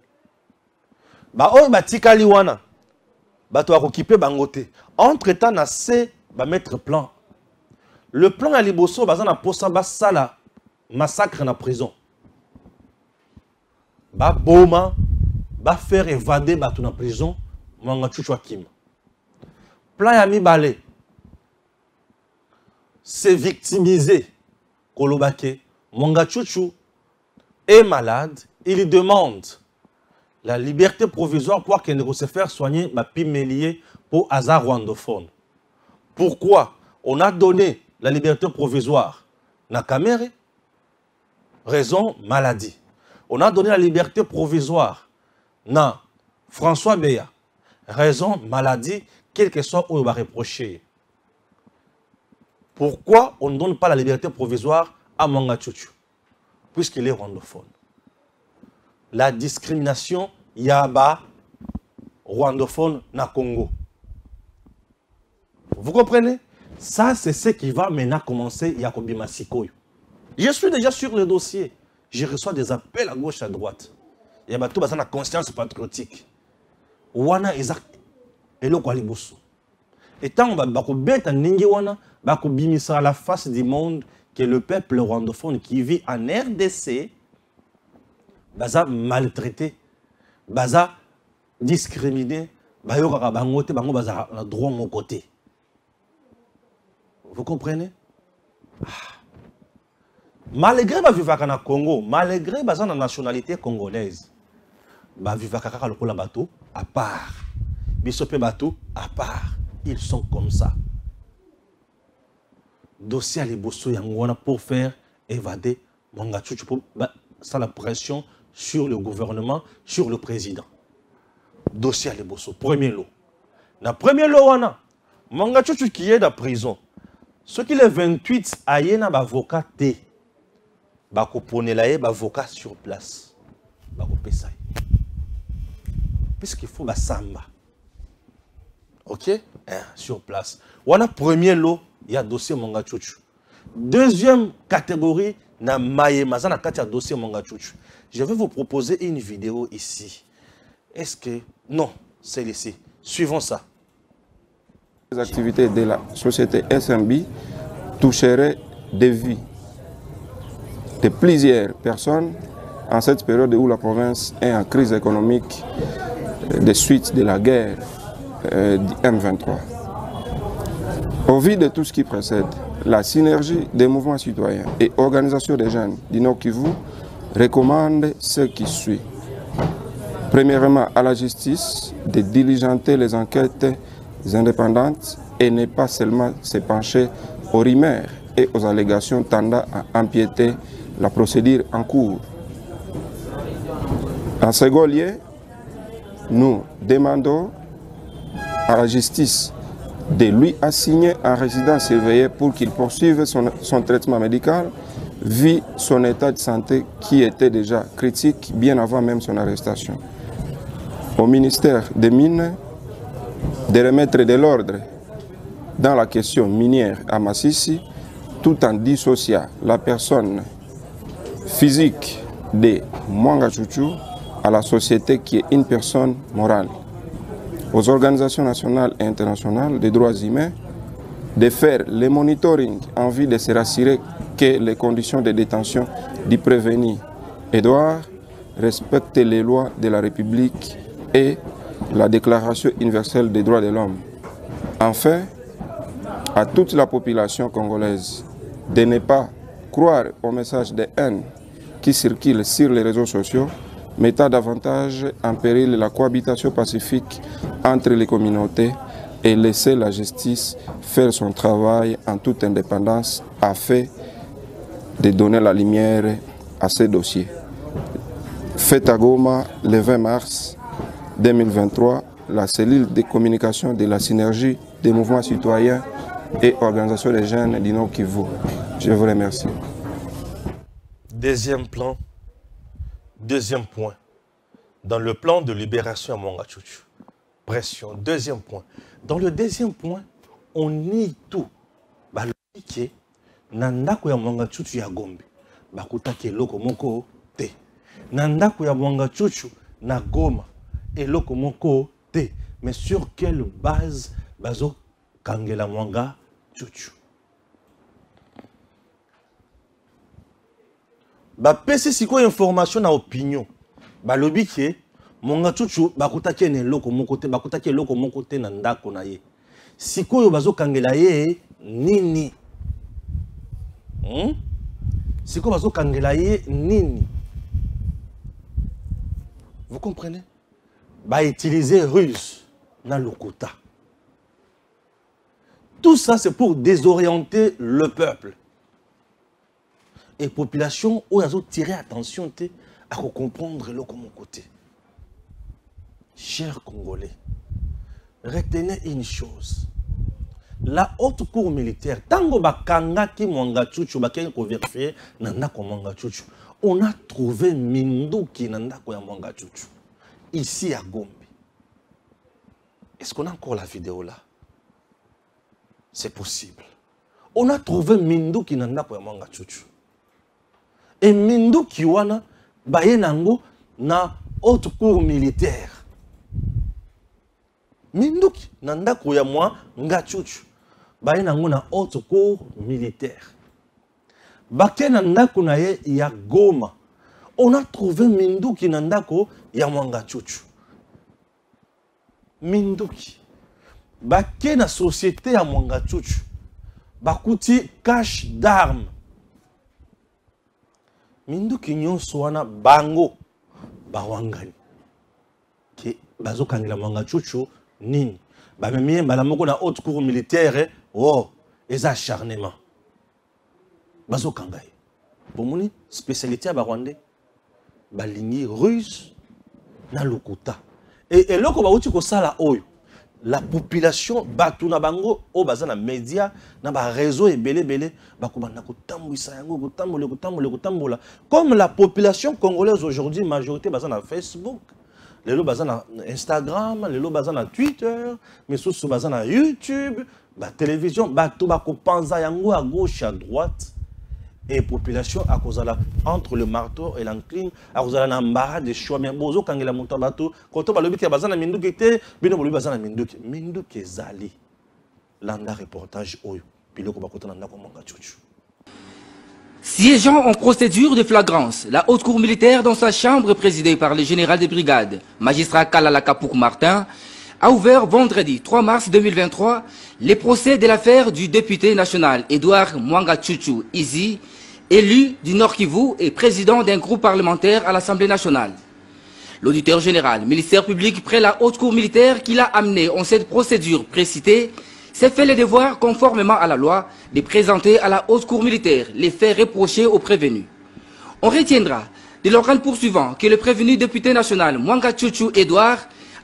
Ba oyo batikali wana bato akokipe bangote. Entre-temps na se ba mettre plan. Le plan à liboso baza na posa ba sala massacre na prison. Ba boma ba faire évader bato na prison Mwanga Tchouchou Kim. Plan ya mibale. C'est victimiser Kolobake. Mwanga Tchouchou est malade. Il demande la liberté provisoire pour qu'il ne se faire soigner ma pimélier pour hasard rwandophone. Pourquoi on a donné la liberté provisoire na Kamere? Raison maladie. On a donné la liberté provisoire na François Beya. Raison maladie, quel que soit où il va reprocher. Pourquoi on ne donne pas la liberté provisoire à Mwanga Tchouchou? Puisqu'il est rwandophone. La discrimination yaba rwandophone na Congo. Vous comprenez? Ça, c'est ce qui va maintenant commencer Yakobi Masikoyo. Je suis déjà sur le dossier. Je reçois des appels à gauche, à droite. Il y a tout la conscience patriotique. Wana Isaac et le Kwalibusu. Et tant on va bête en Ningi Wana, à la face du monde que le peuple rwandophone qui vit en RDC, baza maltraité, baza discriminé, baza droit mon côté. Vous comprenez? Malgré ma vivaka na Congo, malgré baza na nationalité congolaise, ba vivaka kaka lokola bateau à part. Bisope bateau à part. Ils sont comme ça. Dossier à liboso yangwana pour faire évader Mwanga Tchouchou pour ça la pression sur le gouvernement, sur le président. Dossier à liboso, premier lot. Na premier lot wana, Mwanga Tchouchou qui est dans la prison. Ce qui est 28 ayena avocat T. Bako ponelaye avocat sur place. Bako pesaye. Puisqu'il faut samba. OK? Sur place. Wana premier lot, il y a dossier Mwanga Tchouchou. Deuxième catégorie, na maye mazana katia dossier Mwanga Tchouchou. Je vais vous proposer une vidéo ici. Est-ce que... Non, c'est ici. Suivons ça. Les activités de la société SMB toucheraient des vies de plusieurs personnes en cette période où la province est en crise économique des suites de la guerre du M23. Au vu de tout ce qui précède, la synergie des mouvements citoyens et organisations des jeunes du Nord Kivu recommande ce qui suit. Premièrement, à la justice de diligenter les enquêtes indépendantes et ne pas seulement se pencher aux rumeurs et aux allégations tendant à empiéter la procédure en cours. En second lieu, nous demandons à la justice de lui assigner un résident surveillé pour qu'il poursuive son traitement médical vu son état de santé qui était déjà critique bien avant même son arrestation. Au ministère des Mines de remettre de l'ordre dans la question minière à Massissi tout en dissociant la personne physique de Mwanga Chouchou à la société qui est une personne morale. Aux organisations nationales et internationales des droits humains de faire le monitoring en vue de se rassurer que les conditions de détention du prévenu Edouard respectent les lois de la République et la Déclaration universelle des droits de l'homme. Enfin, à toute la population congolaise de ne pas croire aux messages de haine qui circulent sur les réseaux sociaux, mettant davantage en péril la cohabitation pacifique entre les communautés et laisser la justice faire son travail en toute indépendance afin de donner la lumière à ces dossiers. Fait à Goma le 20 mars 2023, la cellule de communication de la synergie des mouvements citoyens et organisations des jeunes du Nord Kivu. Je vous remercie. Deuxième plan, deuxième point. Dans le plan de libération à Mwanga Chouchou, pression. Deuxième point. Dans le deuxième point, on nie tout. Balobike, nandako ya Mwanga Chouchou ya Gombe. Bakutaki eloko moko te. Nandako ya Mwanga Chouchou na Goma. Eloko moko te. Mais sur quelle base bazo kangela Mwanga Chouchou? Bapesi siko information na opinion. Balobike Mwanga Chouchou bakutaki eloko moko te, bakutaki eloko moko te na ndako na ye. Sikoyo bazo kangela ye nini? Sikoyo bazo kangela ye nini? Vous comprenez? Ba utiliser ruse na lokuta. Tout ça c'est pour désorienter le peuple. Et population où ils ont tiré attention à comprendre le côté. Chers Congolais, retenez une chose. La haute cour militaire, tango bakanga ki Mwanga Chouchou bakeng ko vérifier nanda ko Mwanga Chouchou. On a trouvé Minduki nanda ko ya Mwanga Chouchou ici à Gombe. Est-ce qu'on a encore la vidéo là? C'est possible. On a trouvé Minduki nanda ko ya Mwanga Chouchou. Et Minduki wana baye nango na haute cour militaire. Minduki nanda ko ya Mwanga Chouchou baye nango na haute cour militaire. Bake nanda ko na ye ya Goma. On a trouvé Minduki nanda ko ya Mwanga Chouchou. Minduki bake na société ya Mwanga Chouchou bakuti cache d'armes. Minduki nyonso wana bango bawangani ke bazo kangela Mwanga Chouchou nini bamemie bala moko na haute cour militaire oh eza acharnement bazo kangai bomoni spécialité ya Rwandais balingi ruse na lokuta et loko bauti ko sala oyo la population batu na bango o baza na média na ba réseau ebele bakobanda kotambwisa yango kotambola comme la population congolaise aujourd'hui majorité baza na Facebook, lelo baza na Instagram, lelo baza na Twitter, mais sous baza na YouTube, ba télévision batu bakopanza yango à gauche à droite. Et population à cause de la entre le marteau et l'enclume à cause de la nambara de choix mais bozo kangela montabato quand on balobi ke bazana Minduki te bino bolobi bazana Minduki zali landa reportage oyo biloko bakota na ndako Mwanga Tchouchou. Siégeant en procédure de flagrance, la haute cour militaire dans sa chambre présidée par le général de brigade, magistrat Kalala Kapouk Martin, a ouvert vendredi 3 mars 2023 les procès de l'affaire du député national Edouard Mwanga Tchouchou Izi, élu du Nord Kivu et président d'un groupe parlementaire à l'Assemblée nationale. L'auditeur général, ministère public près la haute cour militaire qui l'a amené en cette procédure précitée, s'est fait le devoir, conformément à la loi, de présenter à la haute cour militaire les faits reprochés aux prévenus. On retiendra de l'organe poursuivant que le prévenu député national Mwanga Tchouchou Edouard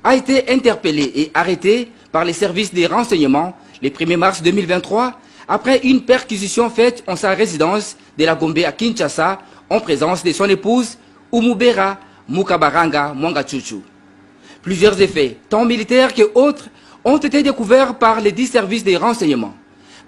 a été interpellé et arrêté par les services des renseignements le 1er mars 2023 après une perquisition faite en sa résidence de la Gombe à Kinshasa en présence de son épouse Umubera Mukabaranga Mwanga Tchouchou. Plusieurs effets, tant militaires que autres, ont été découverts par les 10 services des renseignements.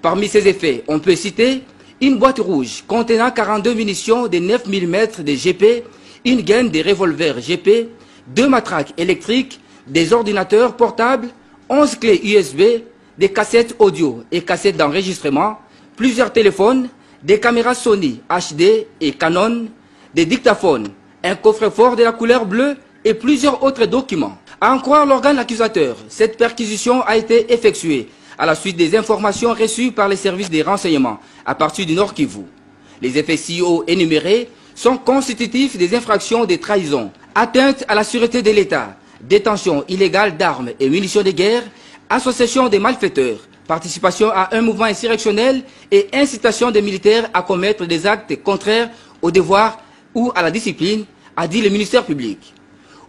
Parmi ces effets, on peut citer une boîte rouge contenant 42 munitions de 9 mm de GP, une gaine de revolvers GP, 2 matraques électriques, des ordinateurs portables, 11 clés USB, des cassettes audio et cassettes d'enregistrement, plusieurs téléphones, des caméras Sony HD et Canon, des dictaphones, un coffre-fort de la couleur bleue et plusieurs autres documents. À en croire l'organe accusateur, cette perquisition a été effectuée à la suite des informations reçues par les services des renseignements à partir du Nord Kivu. Les effets ci-haut énumérés sont constitutifs des infractions de trahison, atteinte à la sûreté de l'État, détention illégale d'armes et munitions de guerre, association des malfaiteurs, participation à un mouvement insurrectionnel et incitation des militaires à commettre des actes contraires au devoir ou à la discipline, a dit le ministère public.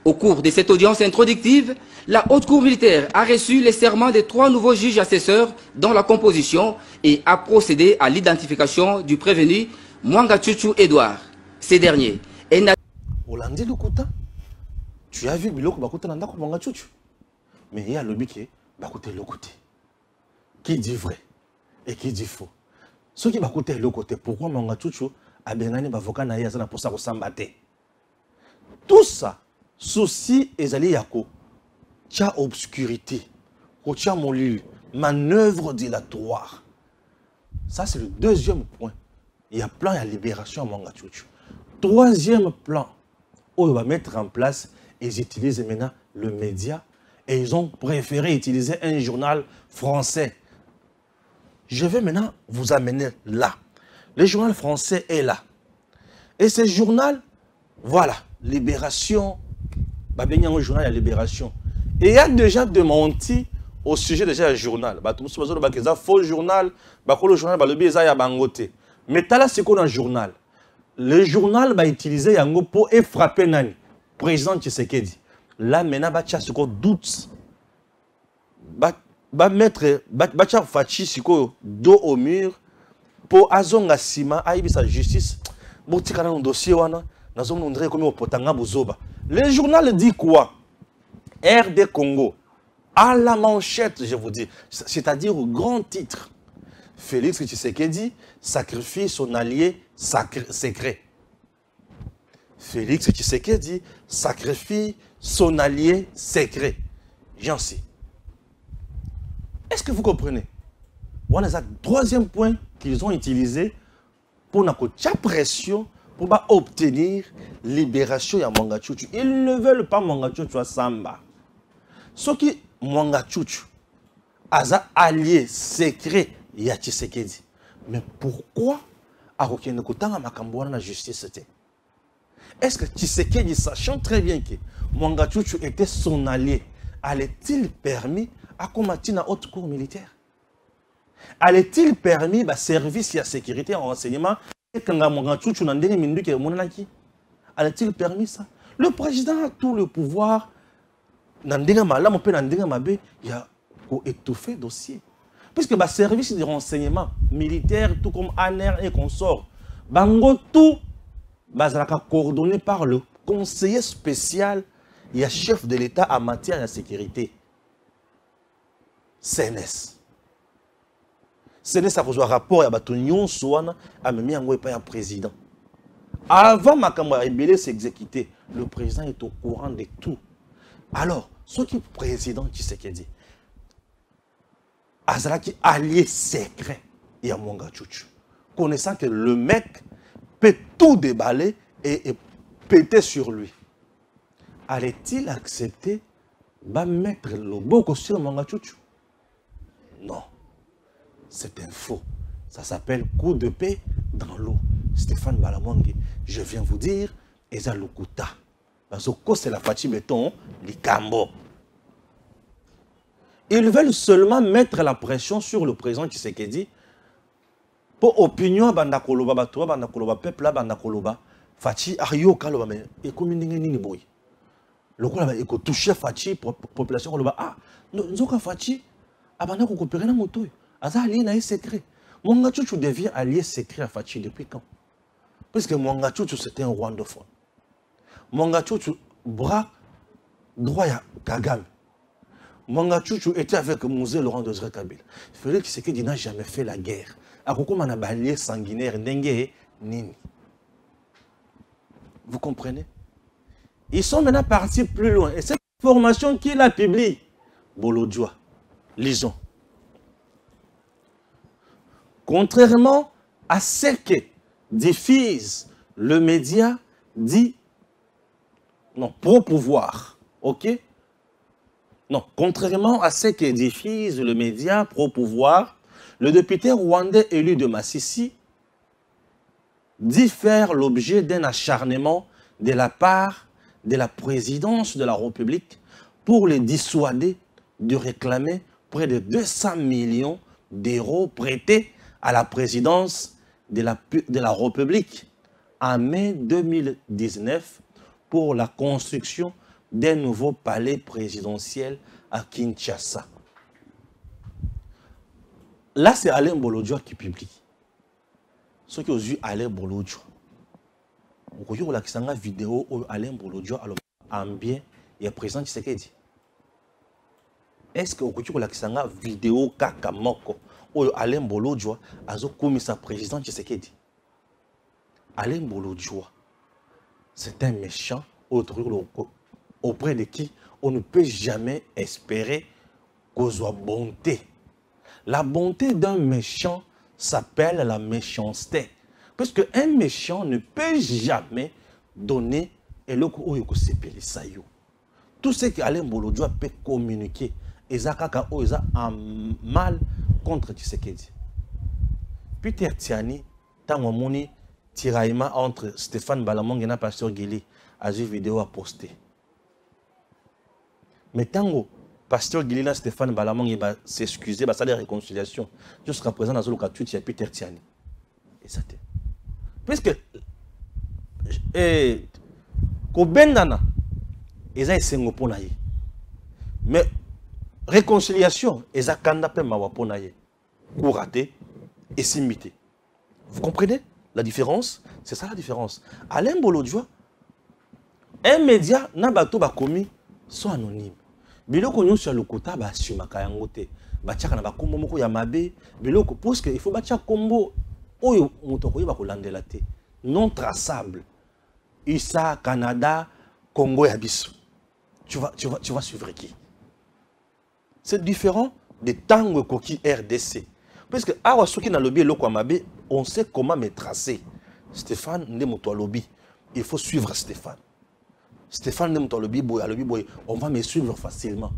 Au cours de cette audience introductive, la haute cour militaire a reçu les serments de 3 nouveaux juges assesseurs dans la composition et a procédé à l'identification du prévenu Mwanga Tchouchou Edouard. Ces derniers est Olandi Lukuta, tu as vu biloko bakota na ndako Mwanga Tchouchou. Mais il y a le biké bakote le côté. Qui dit vrai et qui dit faux. Ceux qui bakote le côté, pourquoi Mwanga Tchouchou a benani bavoka na yazana pour ça ressembater. Tout ça souci ezali yako, tia obscurité, tia molil, manœuvre dilatoire. Ça c'est le deuxième point. Il y a plan de libération à Mwanga Tchouchou. Troisième plan, on va mettre en place, ils utilisent maintenant le média et ils ont préféré utiliser un journal français. Je vais maintenant vous amener là. Le journal français est là. Et ce journal, voilà, Libération, il y a un journal à Libération. Et il y a déjà démenti au sujet déjà du journal. Il y a un faux journal, le journal, mais là, c'est quoi un journal? Le journal va utiliser pour frapper Nani, président Tshisekedi. Là, maintenant, il y a ce doute. Il mettre Fachi dos au mur pour Azonga Sima, aïbi sa justice. Il y a un dossier. Le journal dit quoi? RD Congo, à la manchette, je vous dis, c'est-à-dire au grand titre. Félix Tshisekedi sacrifie son allié secret. Félix Tshisekedi sacrifie son allié secret. J'en sais. Est-ce que vous comprenez? Voilà le troisième point qu'ils ont utilisé pour la pression pour obtenir libération de Mwanga Tchouchou. Ils ne veulent pas Mwanga Tchouchou à Samba. Ce qui Mwanga Tchouchou a allié secret ya Tshisekedi. Mais pourquoi Arokene Kotanga Makambouana la justice? Est-ce que Tshisekedi, sachant très bien que Mwanga Tchouchou était son allié, allait-il permis à combattre la haute cour militaire? Allait-il permis à service de sécurité en renseignement? Allait-il permis ça? Le président a tout le pouvoir. Il y a étouffer le dossier. Puisque le service de renseignement militaire, tout comme ANR et consorts, tout coordonné par le conseiller spécial et chef de l'État en matière de sécurité. CNS. CNS a besoin de rapport à Batonion Souana à même un président. Avant Makamwa Rebelle s'exécuter, le président est au courant de tout. Alors, ce qui est président Tshisekedi, Azalaki allié secret et à Mwanga Tchouchou. Connaissant que le mec peut tout déballer et péter sur lui. Allait-il accepter de mettre le boko sur Mwanga Tchouchou? Non. C'est un faux. Ça s'appelle coup de paix dans l'eau. Stéphane Balamwange, je viens vous dire, Eza Lukuta. Parce que c'est la Fachi Béton, Likambo. Ils veulent seulement mettre la pression sur le président Tshisekedi pour opinion bandakoloba batoa bandakoloba peuple là bandakoloba Fachi ayo kaloba mais ekomindenge nini boy. Le coup là eko toucher Fachi population koloba ah nzoka Fachi abanda ko coopérer na moto. Aza allié na secret. Mwanga Tchouchou devient allié secret à Fachi depuis quand? Parce que Mwanga Tchouchou c'était un rwandophone. Mwanga Tchouchou bras droit à Kagame. Mwanga Tchouchou était avec Mouzé Laurent Désiré Kabila. Il fallait qu'il n'a jamais fait la guerre. A Koko Manabalier sanguinaire, Ndengue, Nini. Vous comprenez? Ils sont maintenant partis plus loin. Et cette information qu'il a publiée, Bolodjoa, lisons. Contrairement à ce que diffuse le média dit, non, pro-pouvoir, ok? Non, contrairement à ce que diffuse le média pro-pouvoir, le député rwandais élu de Massissi dit faire l'objet d'un acharnement de la part de la présidence de la République pour les dissuader de réclamer près de 200 millions d'euros prêtés à la présidence de la République en mai 2019 pour la construction d'un nouveau palais présidentiel à Kinshasa. Là, c'est Alain Bolodjoa qui publie. Ceux qui ont vu Alain Bolodjoa, vous voyez la vidéo où Alain Bolodjoa a bien et est présent Tshisekedi. Est-ce que vous voyez la vidéo Kakamoko où Alain Bolodjoa a commis sa présidence Tshisekedi? Alain Bolodjoa, c'est un méchant auprès de qui on ne peut jamais espérer qu'on soit bonté. La bonté d'un méchant s'appelle la méchanceté. Parce qu'un méchant ne peut jamais donner et le coup où tout ce qu'Alain Bolodjoa peut communiquer, ils ont un mal contre Tshisekedi. Peter Tiani, tant moni tiraillement entre Stéphane Balamwange et Pasteur Guili, a vu vidéo à poster. Mais tant Pasteur Guili et Stéphane Balamwange va s'excuser, va faire réconciliation. Jusqu'à présent, dans le cas de Peter Tiani. Et ça t'est. Puisque Kobendana, ils ont essayé de mais réconciliation, ils ont kandapé mawaponaye. Kouraté et simité. Vous comprenez la différence? C'est ça la différence. Alain Bolodjoa, un média n'a pas commis sont anonymes. Biloko nyo sur le kota ba sumaka yangote. Ba tchaka na ba kombo moko ya mabe, biloko parce que il faut ba tchaka kombo oyo mutoko yeba ko landela te. Non traçable. USA, Canada, Congo et Abisso. Tu vas suivre qui? C'est différent de Tango Koki RDC. Parce que awa soki na lobby loko mabe, on sait comment me tracer. Stéphane Ndemoto lobby. Il faut suivre Stéphane. Stéphane Ndemoto lobby boy, on va me suivre facilement.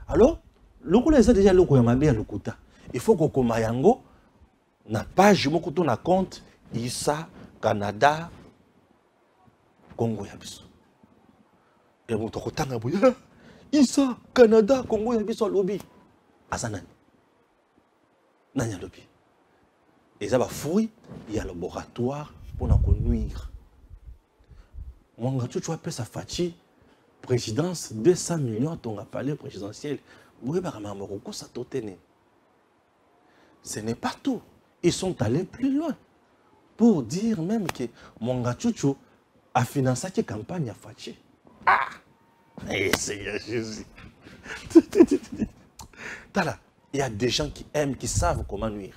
Alors, loko les a déjà loko mabe à lokuta. Il faut que Komayango na page moko to na compte USA, Canada, Congo et Abisso. Et mon toko tanga boy. USA, Canada, Congo et Abisso lobby. Asanani. Nanya lobby. Et ça va fouiller, il y a le laboratoire pour nous nuire. Mwanga Tchouchou appelle sa Fachi présidence 200 millions ton palais présidentiel. Ce n'est pas tout. Ils sont allés plus loin pour dire même que Mwanga Tchouchou a financé la campagne à Fachi. Ah! Seigneur Jésus. Il y a des gens qui aiment, qui savent comment nuire.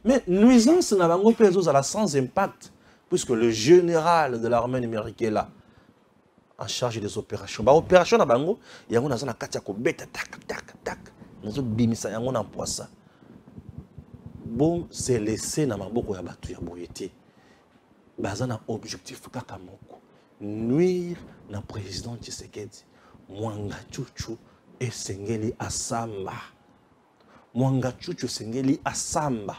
Mais nuisance n'a pas sans impact, puisque le général de l'armée numérique est là, en charge des opérations. Opération na bango, il y a une katia ko beta tac tac tac. nazo bimisa yango na poisa. Bon, c'est laissé na maboko ya batu ya boyete. Bazana objectif kaka moko. Nuire na président Tshisekedi. Mwanga chuchu esengeli asamba. Mwanga chuchu esengeli asamba.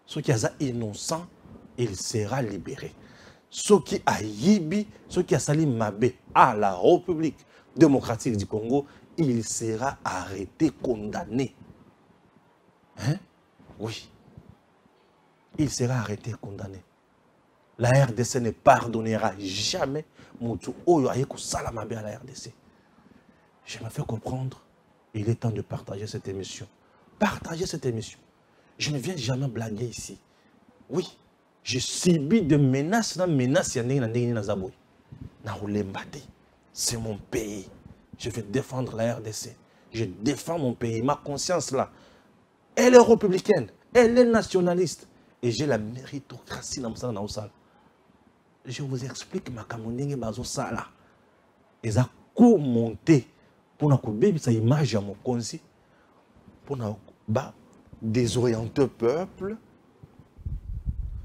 Ceux qui sont innocents, il sera libéré. Ceux qui a yibi, ceux qui a sali mabé à la République démocratique du Congo, il sera arrêté, condamné. Hein? Oui. Il sera arrêté, condamné. La RDC ne pardonnera jamais Moutou Oyo Ayeko Salamabé à la RDC. Je me fais comprendre, il est temps de partager cette émission. Partagez cette émission. Je ne viens jamais blaguer ici. Oui, je subis de menaces, c'est mon pays. Je vais défendre la RDC. Je défends mon pays. Ma conscience là, elle est républicaine, elle est nationaliste. Et j'ai la méritocratie dans mon salle. Je vous explique ma camonine bazo sala. Ils ont monté pour na kobebi sa image à mon consi pour na ba désorienter peuple.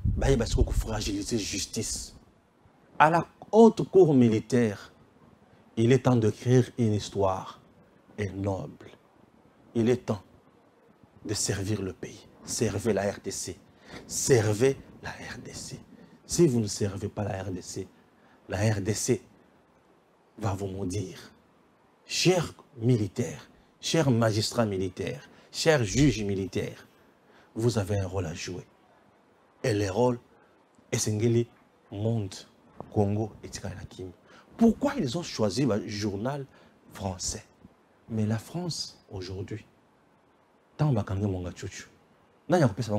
Bah il va se fragiliser justice. À la haute cour militaire, il est temps de créer une histoire noble. Il est temps de servir le pays. Servez la RDC. Servez la RDC. Si vous ne servez pas la RDC va vous maudire. Chers militaires, chers magistrats militaires, chers juges militaires, vous avez un rôle à jouer. Et les rôles, Esengeli, Monde, Congo et Tikanakim. Pourquoi ils ont choisi le journal français? Mais la France, aujourd'hui, tant que Monga Chuchu, n'a pas fait ça.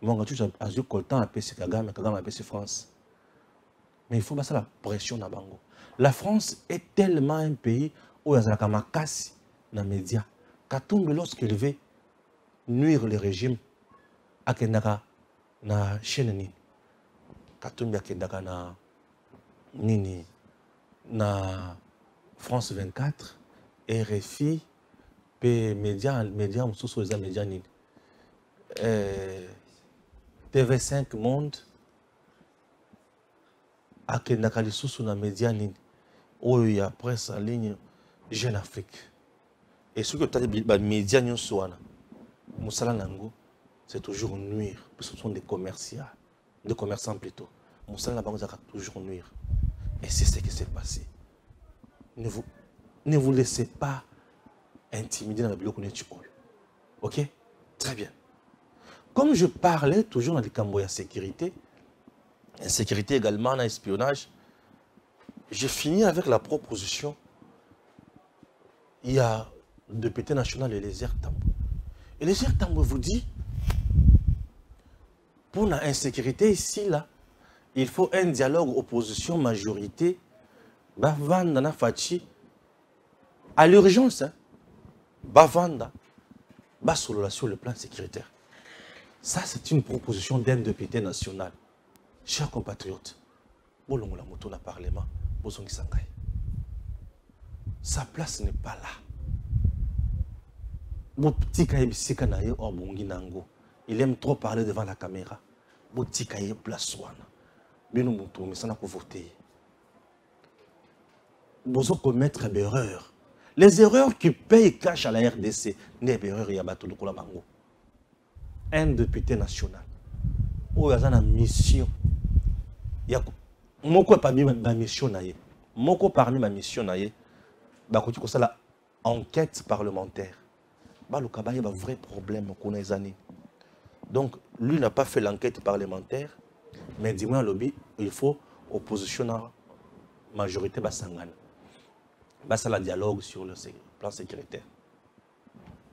Monga Chuchu a joué le temps à PC Kagame, Kagame a PC France. Mais il faut passer la pression dans Bango. La France est tellement un pays où il y a un casse dans les médias. Katumbi, lorsqu'il veut nuire le régime, Akendaka na chaîne ni. Katumbi Akendaka na nini na France 24, RFI, P média sous les médias ni. TV5 Monde, Akendaka li sous na média ni. Où il y a presse en ligne Jeune Afrique. Et ce que tu as dit, les médias ni soana, Moussala Nango, c'est toujours nuire, parce que ce sont des commerçants plutôt. Moussala Nango va toujours nuire. Et c'est ce qui s'est passé. Ne vous laissez pas intimider dans le bloc. Ok? Très bien. Comme je parlais toujours dans les Camboya sécurité, insécurité également, dans l'espionnage, j'ai fini avec la proposition. Il y a le député national et les Tambo. Et les Tambo vous dit, pour l'insécurité ici, là, il faut un dialogue opposition-majorité, Bavanda Fachi, à l'urgence, Bavanda, Basolola sur le plan sécuritaire. Ça, c'est une proposition d'un député national. Chers compatriotes, Bolongo la moto na parlement. Sa place n'est pas là. Il aime trop parler devant la caméra. Vous commettre des erreurs. Les erreurs qui payent cash à la RDC, n'est erreur yabato de Kolabango. Un député national. Où il y a une mission. Moko parmi ma mission naie. Moko parmi ma mission naie. Bah quand tu connais la enquête parlementaire. Bah le cabaye a un vrai problème qu'on a les années. Donc lui n'a pas fait l'enquête parlementaire, mais dis-moi lobby il faut opposition majorité basangana. Bah ça la dialogue sur le plan sécuritaire.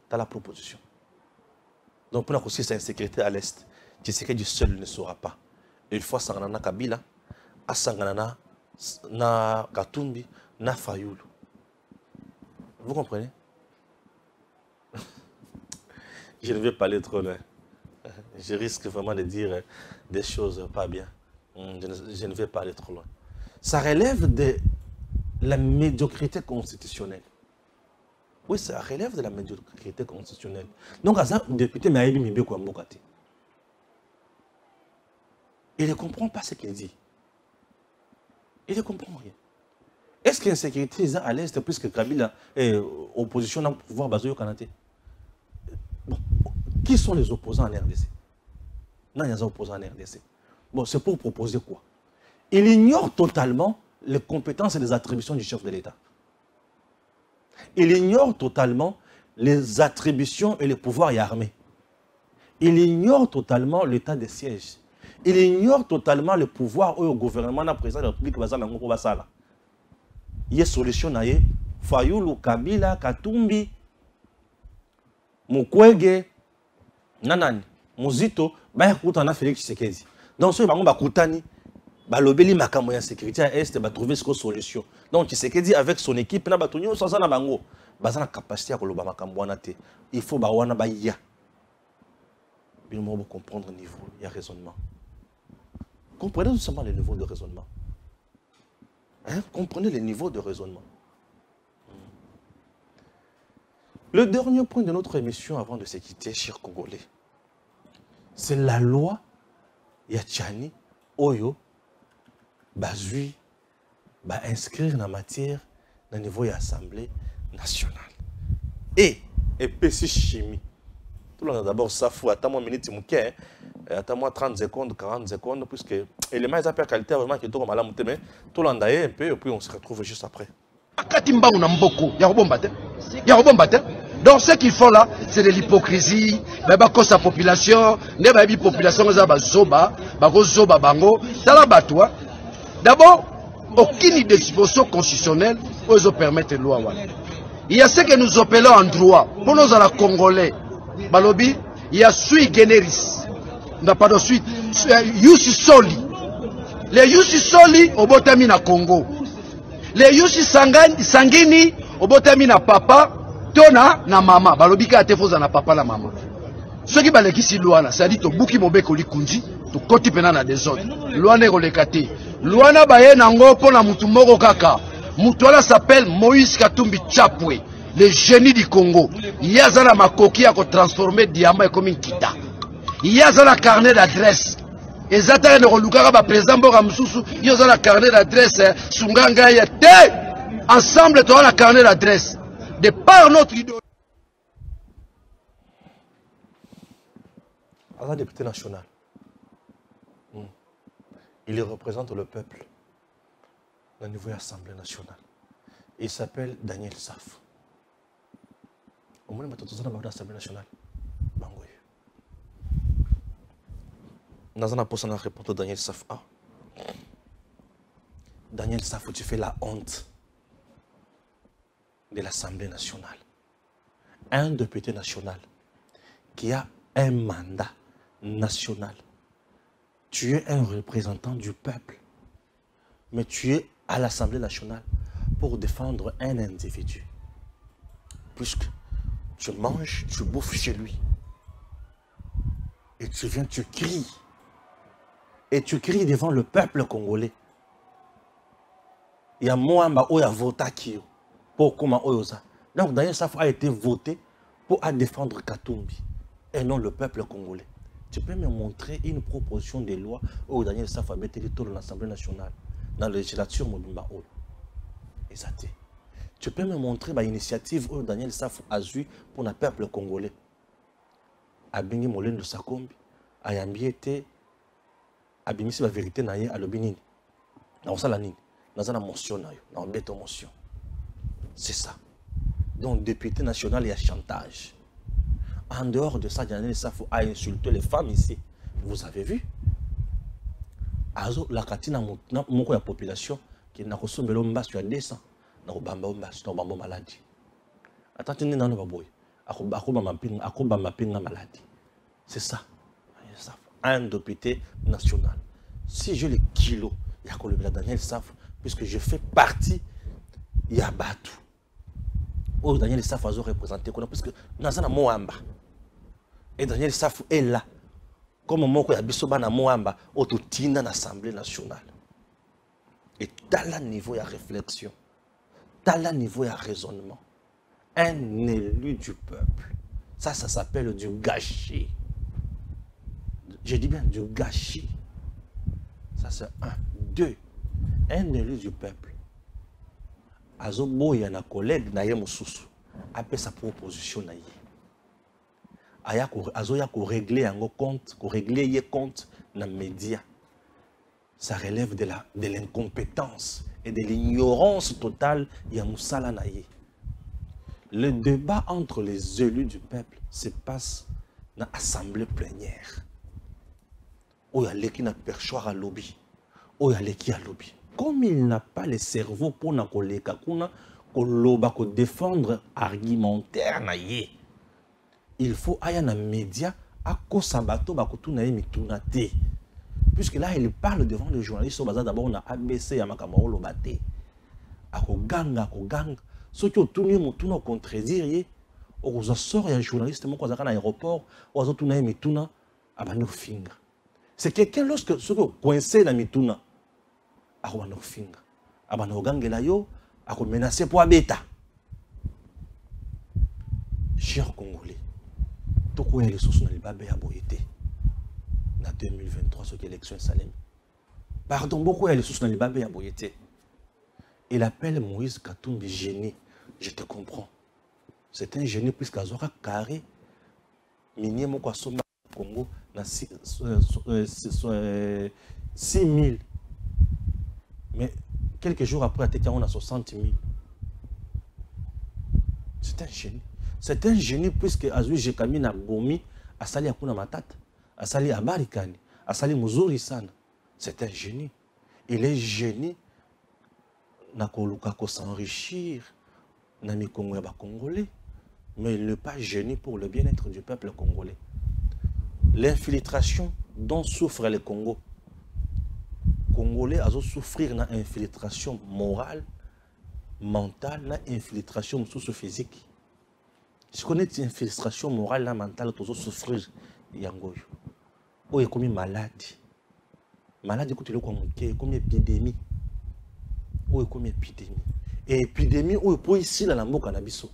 T'as la proposition. Donc pour la aussi c'est insécurité à l'est. Tu sais que du seul ne saura pas. Il faut sangana Kabila. Asangana na Katumbi na Fayoulou. Vous comprenez? Je ne vais pas aller trop loin. Je risque vraiment de dire des choses pas bien. Je ne vais pas aller trop loin. Ça relève de la médiocrité constitutionnelle. Oui, ça relève de la médiocrité constitutionnelle. Donc, à ça, le député Maïbi Mibé Kouambokati. Il ne comprend pas ce qu'il dit. Il ne comprend rien. Est-ce qu'il y a une sécurité à l'Est plus que Kabila est opposition dans le pouvoir basé au Canada? Bon, qui sont les opposants en RDC? Non, il y a des opposants en RDC. Bon, c'est pour proposer quoi? Il ignore totalement les compétences et les attributions du chef de l'État. Il ignore totalement les attributions et les pouvoirs armés. Il ignore totalement l'état des sièges. Il ignore totalement le pouvoir au gouvernement, le président de la République, il y a solution, Fayoulou, Kabila, Katumbi, Mukwege, Nanani, Muzito, Bayakoutana, Félix Tshisekedi. Donc, ce Bakoutani, Balobeli Makamoya sécurité à Est, va trouver ce solution. Donc, Tshisekedi avec son équipe, na batunyo sans na bango, bazana capacité à koloba makamboana te. Il faut bawana baya. Bien moi comprendre le niveau, il y a raisonnement. Comprenez tout simplement le niveau de raisonnement. Hein? Comprenez le niveau de raisonnement. Le dernier point de notre émission avant de se quitter, chers Congolais, c'est la loi Yachani Oyo Bazui va inscrire la matière au niveau de l'Assemblée nationale. Et PC chimie. Tout le monde a d'abord ça fout. Attends-moi une minute, attends-moi 30 secondes, 40 secondes, puisque l'élément est à faire qualité vraiment qui est tout mal, mais tout le monde a un peu, et puis on se retrouve juste après. Donc ce qu'ils font là, c'est de l'hypocrisie. Sa population, ne population d'abord, aucune disposition constitutionnelle peut permettre loi. Il y a ce que nous appelons en droit, pour nous en Congolais, Balobi, il y a sui generis, n'a pas de suite, yusi soli. Les yusi soli au botami na Congo. Les yusi sangini au botami na papa, tona na mama. Balobi ka tefoza na papa na mama. Ce qui baleki si loi, ça dit to buki mobeko likunji, to koti pena na désordre. Loi ne kolekati. Loi na baye nango po na mutu moko kaka. Mutu ala s'appelle Moïse Katumbi Chapwe, le génie du Congo. Il y a la makoki à transformer diamant comme une kita. Il y a la carnet d'adresse. Et zata ne relukaka ba président Boga Msusu, il y a la carnet d'adresse sunganga ya te. Ensemble to la carnet d'adresse. De par notre idole. Un député national. Il représente le peuple au niveau de l'Assemblée nationale. Il s'appelle Daniel Saf. Au moins, il y a l'Assemblée nationale. Nous avons posé la réponse de Daniel Saf. Daniel Saf, tu fais la honte de l'Assemblée nationale. Un député national qui a un mandat national. Tu es un représentant du peuple, mais tu es à l'Assemblée nationale pour défendre un individu. Puisque tu manges, tu bouffes chez lui. Et tu viens, tu cries. Et tu cries devant le peuple congolais. Il y a Moamba ou il y a Votakio pour comment Oyoza. Donc Daniel Saf a été voté pour défendre Katumbi et non le peuple congolais. Tu peux me montrer une proposition de loi où Daniel Saf a été dans l'Assemblée nationale, dans la législature Mobimba Olo. Exactement. Tu peux me montrer une initiative où Daniel Saf a eu pour le peuple congolais. Abingi Molendo Sakombi, Ayambi était, Abimisi la vérité naïe à l'obinini. Dans ça la nini, dans la motion naïe, dans bête motion. C'est ça. Donc député national, il y a chantage. En dehors de ça, Daniel Saf a insulté les femmes ici. Vous avez vu? Azo la katina moko ya population qui n'a reçu mbelomba sur 200 na obamba ombas na obamba maladie. Attendez nina no baboy. Akoba mapinga maladie. C'est ça. Un député national. Si j'ai le kilo, il y a le Daniel Saf puisque je fais partie il y a Batu. Oh Daniel Saf a représenté puisque nazana Moamba. Et Daniel Saf est là. Comme Moko Yabisoba na Moamba, autotina dans l'Assemblée nationale. Et dans le niveau de réflexion, dans le niveau de raisonnement, Un élu du peuple. Ça s'appelle du gâchis. Je dis bien du gâchis. Ça, c'est un. Deux. Un élu du peuple. Azobo y a un collègue na ye mosusu. Après sa proposition na ye. Azoya ko régler un compte, ko régler ye compte na média. Ça relève de l'incompétence et de l'ignorance totale ya musala na ye. Le débat entre les élus du peuple se passe dans l'assemblée plénière. Où il y a l'équipe na perchoir à lobby. Où il y a l'équipe à lobby. Comme il n'a pas le cerveau pour na koleka kuna koloba ko défendre argumentaire na ye. Il faut aller dans les médias à Kosabato Bakotuna Mitunate. Puisque là, il parle devant les journalistes. D'abord, on a ABC à Makamao Lobate. À Koganga, Koganga. Ceux qui ont tourné mon tour contredire, on sort un journaliste qui est à l'aéroport, on a tourné Mituna à Banurfinga. C'est quelqu'un lorsque ceux qui ont coincé dans Mituna à Banurfinga. À Banogangelayo, à menacer pour Abeta. Chers Congolais. Tout quoi les sources dans le Babé à Boyete. En 2023, ce qui est l'élection Salem. Pardon, beaucoup les sources dans le Babé à Boyete. Il appelle Moïse Katumbi génie. Je te comprends. C'est un génie puisqu'il a carré. Minier mon quoi somma Congo dans 6 000. Mais quelques jours après, on a 60 000. C'est un génie. C'est un génie puisque Azui Jekami na Bomi, Asali Akuna Matat, Asali Abarikani, Asali Muzuri Sana. C'est un génie. Il est génie. Nakoluka ko s'enrichir. Nami Congo ba Congolais. Mais il n'est pas génie pour le bien-être du peuple congolais. L'infiltration dont souffre le Congo. Congolais a souffrir d'une infiltration morale, mentale, d'une infiltration physique. Si on est une infiltration morale et mentale, tu vas souffrir. Ou est comme une maladie. Maladie, tu es comme une épidémie. Ou est comme une épidémie. Et épidémie, ou est pour ici, dans la mboka na biso.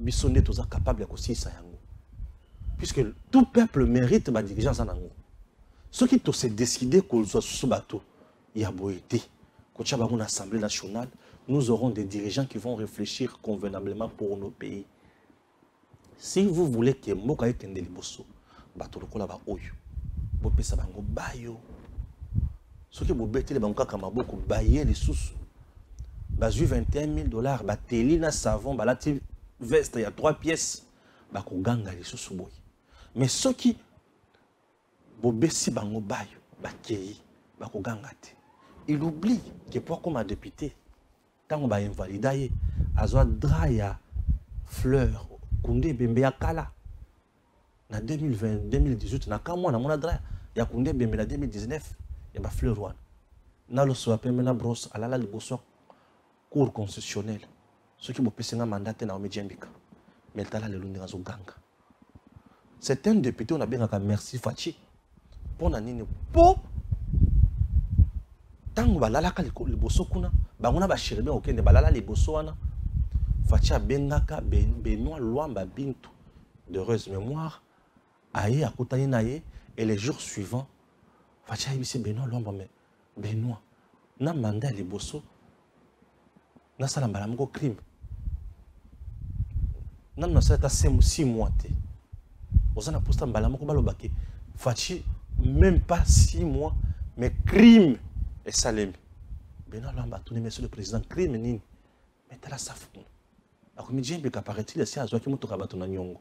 Biso n'est pas capable de aussi ça. Puisque tout peuple mérite ma dirigeance en ango. Ceux qui se décidé qu'on soit sous bateau, il y a beau été. Quand il y a une assemblée nationale, nous aurons des dirigeants qui vont réfléchir convenablement pour nos pays. Si vous voulez que Moka ait un déliboso, bateau le cola ba oyo, vous pouvez ça bango bayo. Ce que vous bêtez les banques comme beaucoup bailler les sous, basu $21 000, bateli na savon, balati veste il y a 3 pièces, bako ganga les sous boy. Mais ceux qui vous baissez bango bayo, bakei, bako gangate, il oublie que pour comme un député, tant on va invalider, azoa draya fleur. Koundé Bembe ya Kala. En 2020, 2018, na kamwa na mona dra ya Koundé Bembe na 2019, ya ba fleur wana. Na lo so appelle na brosse alala liboso cour constitutionnel. Ce qui vous pèse un mandat na Omedjembika. Mais tala le lundi zo ganga. C'est un député on a bien merci Fachi. Pour na nini po tango balala ka liboso kuna banguna ba shirebe okende balala liboso wana. Fatia Bengaka Benoît Luamba Bintou, d'heureuse mémoire, aïe à Koutani et les jours suivants, Fatia Ibisi Benoît Luamba, mais Benoît, n'a mandat les bosso, n'a salambalamgo crime. N'a pas 6 mois. Vous en avez posté un balamoko balobake. Fatia, même pas 6 mois, mais crime et salem. Benoît Luamba, tout monsieur le président, crime nini. Mais t'as la safou. Alors, Midjembe paraît-il, c'est à Zoaki Moutourabato Nanyongo.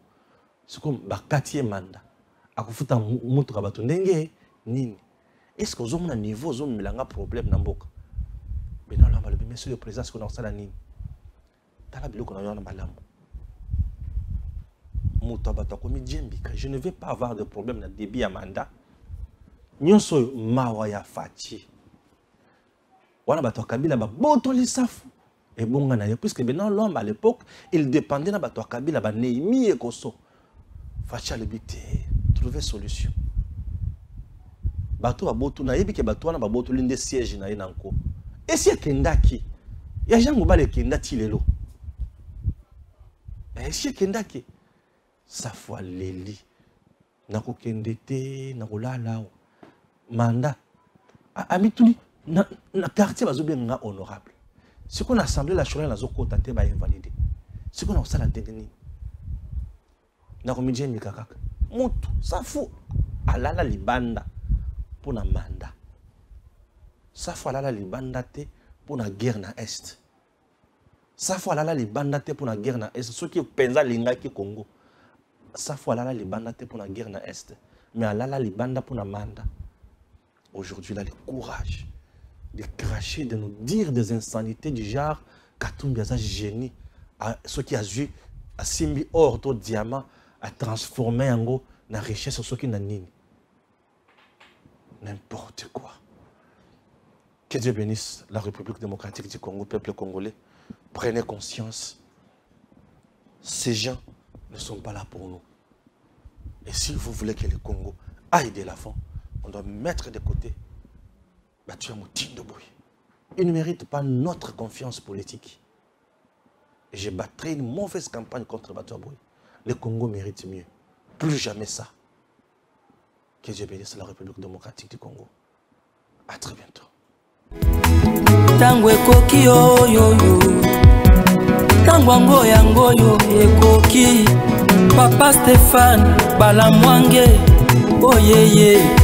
C'est comme Bakatier Manda. Akufuta Moutourabato Nenge, Nini. Est-ce que vous avez un niveau, vous avez un problème dans le monde? Mais non, monsieur le président, c'est qu'on a ça la Nini. Je ne vais pas avoir de problème dans le débit à mandat. Nous sommes Mawaya Fati. On a battu Kabila, boto li safu. Et bon, puisque l'homme à l'époque, il dépendait de Bato Kabila, Némi et Koso. Facha le but, trouver solution. Bato a botu na yebi ke bato na babotu linde siège na yenanko. Et si kenda ki? Ya jango ba le kenda tilelo. esi kendake safwa leli nakokende te nakolala mandat amituli na quartier bazobenga honorable siko na assemblée nationale nazokota te bainvalide siko na kosala ndenge nini nakomidie mikakaka mutu safu alala libanda mpona mandat safu alala libanda te mpona guerre na est safu alala libanda te mpona guerre na est soki mpenza alingaki Congo safu alala libanda te mpona guerre na est mais alala libanda mpona mandat. Aujourd'hui, il a le courage de cracher, de nous dire des insanités du genre Katumbi a génie, ce qui a vu, à Simbi or, tout diamant, à transformer en gros la richesse sur ce qui n'a ni. N'importe quoi. Que Dieu bénisse la République démocratique du Congo, peuple congolais. Prenez conscience. Ces gens ne sont pas là pour nous. Et si vous voulez que le Congo aille de l'avant, on doit mettre de côté Batuamouti de Boy. Il ne mérite pas notre confiance politique. Et je battrai une mauvaise campagne contre Batuamouti. Le Congo mérite mieux. Plus jamais ça. Que Dieu bénisse la République démocratique du Congo. À très bientôt. Tangwe koki yo yo yo. Tangwango yango yo ekoki. Papa Stéphane Balamwange. Oh yeah yeah.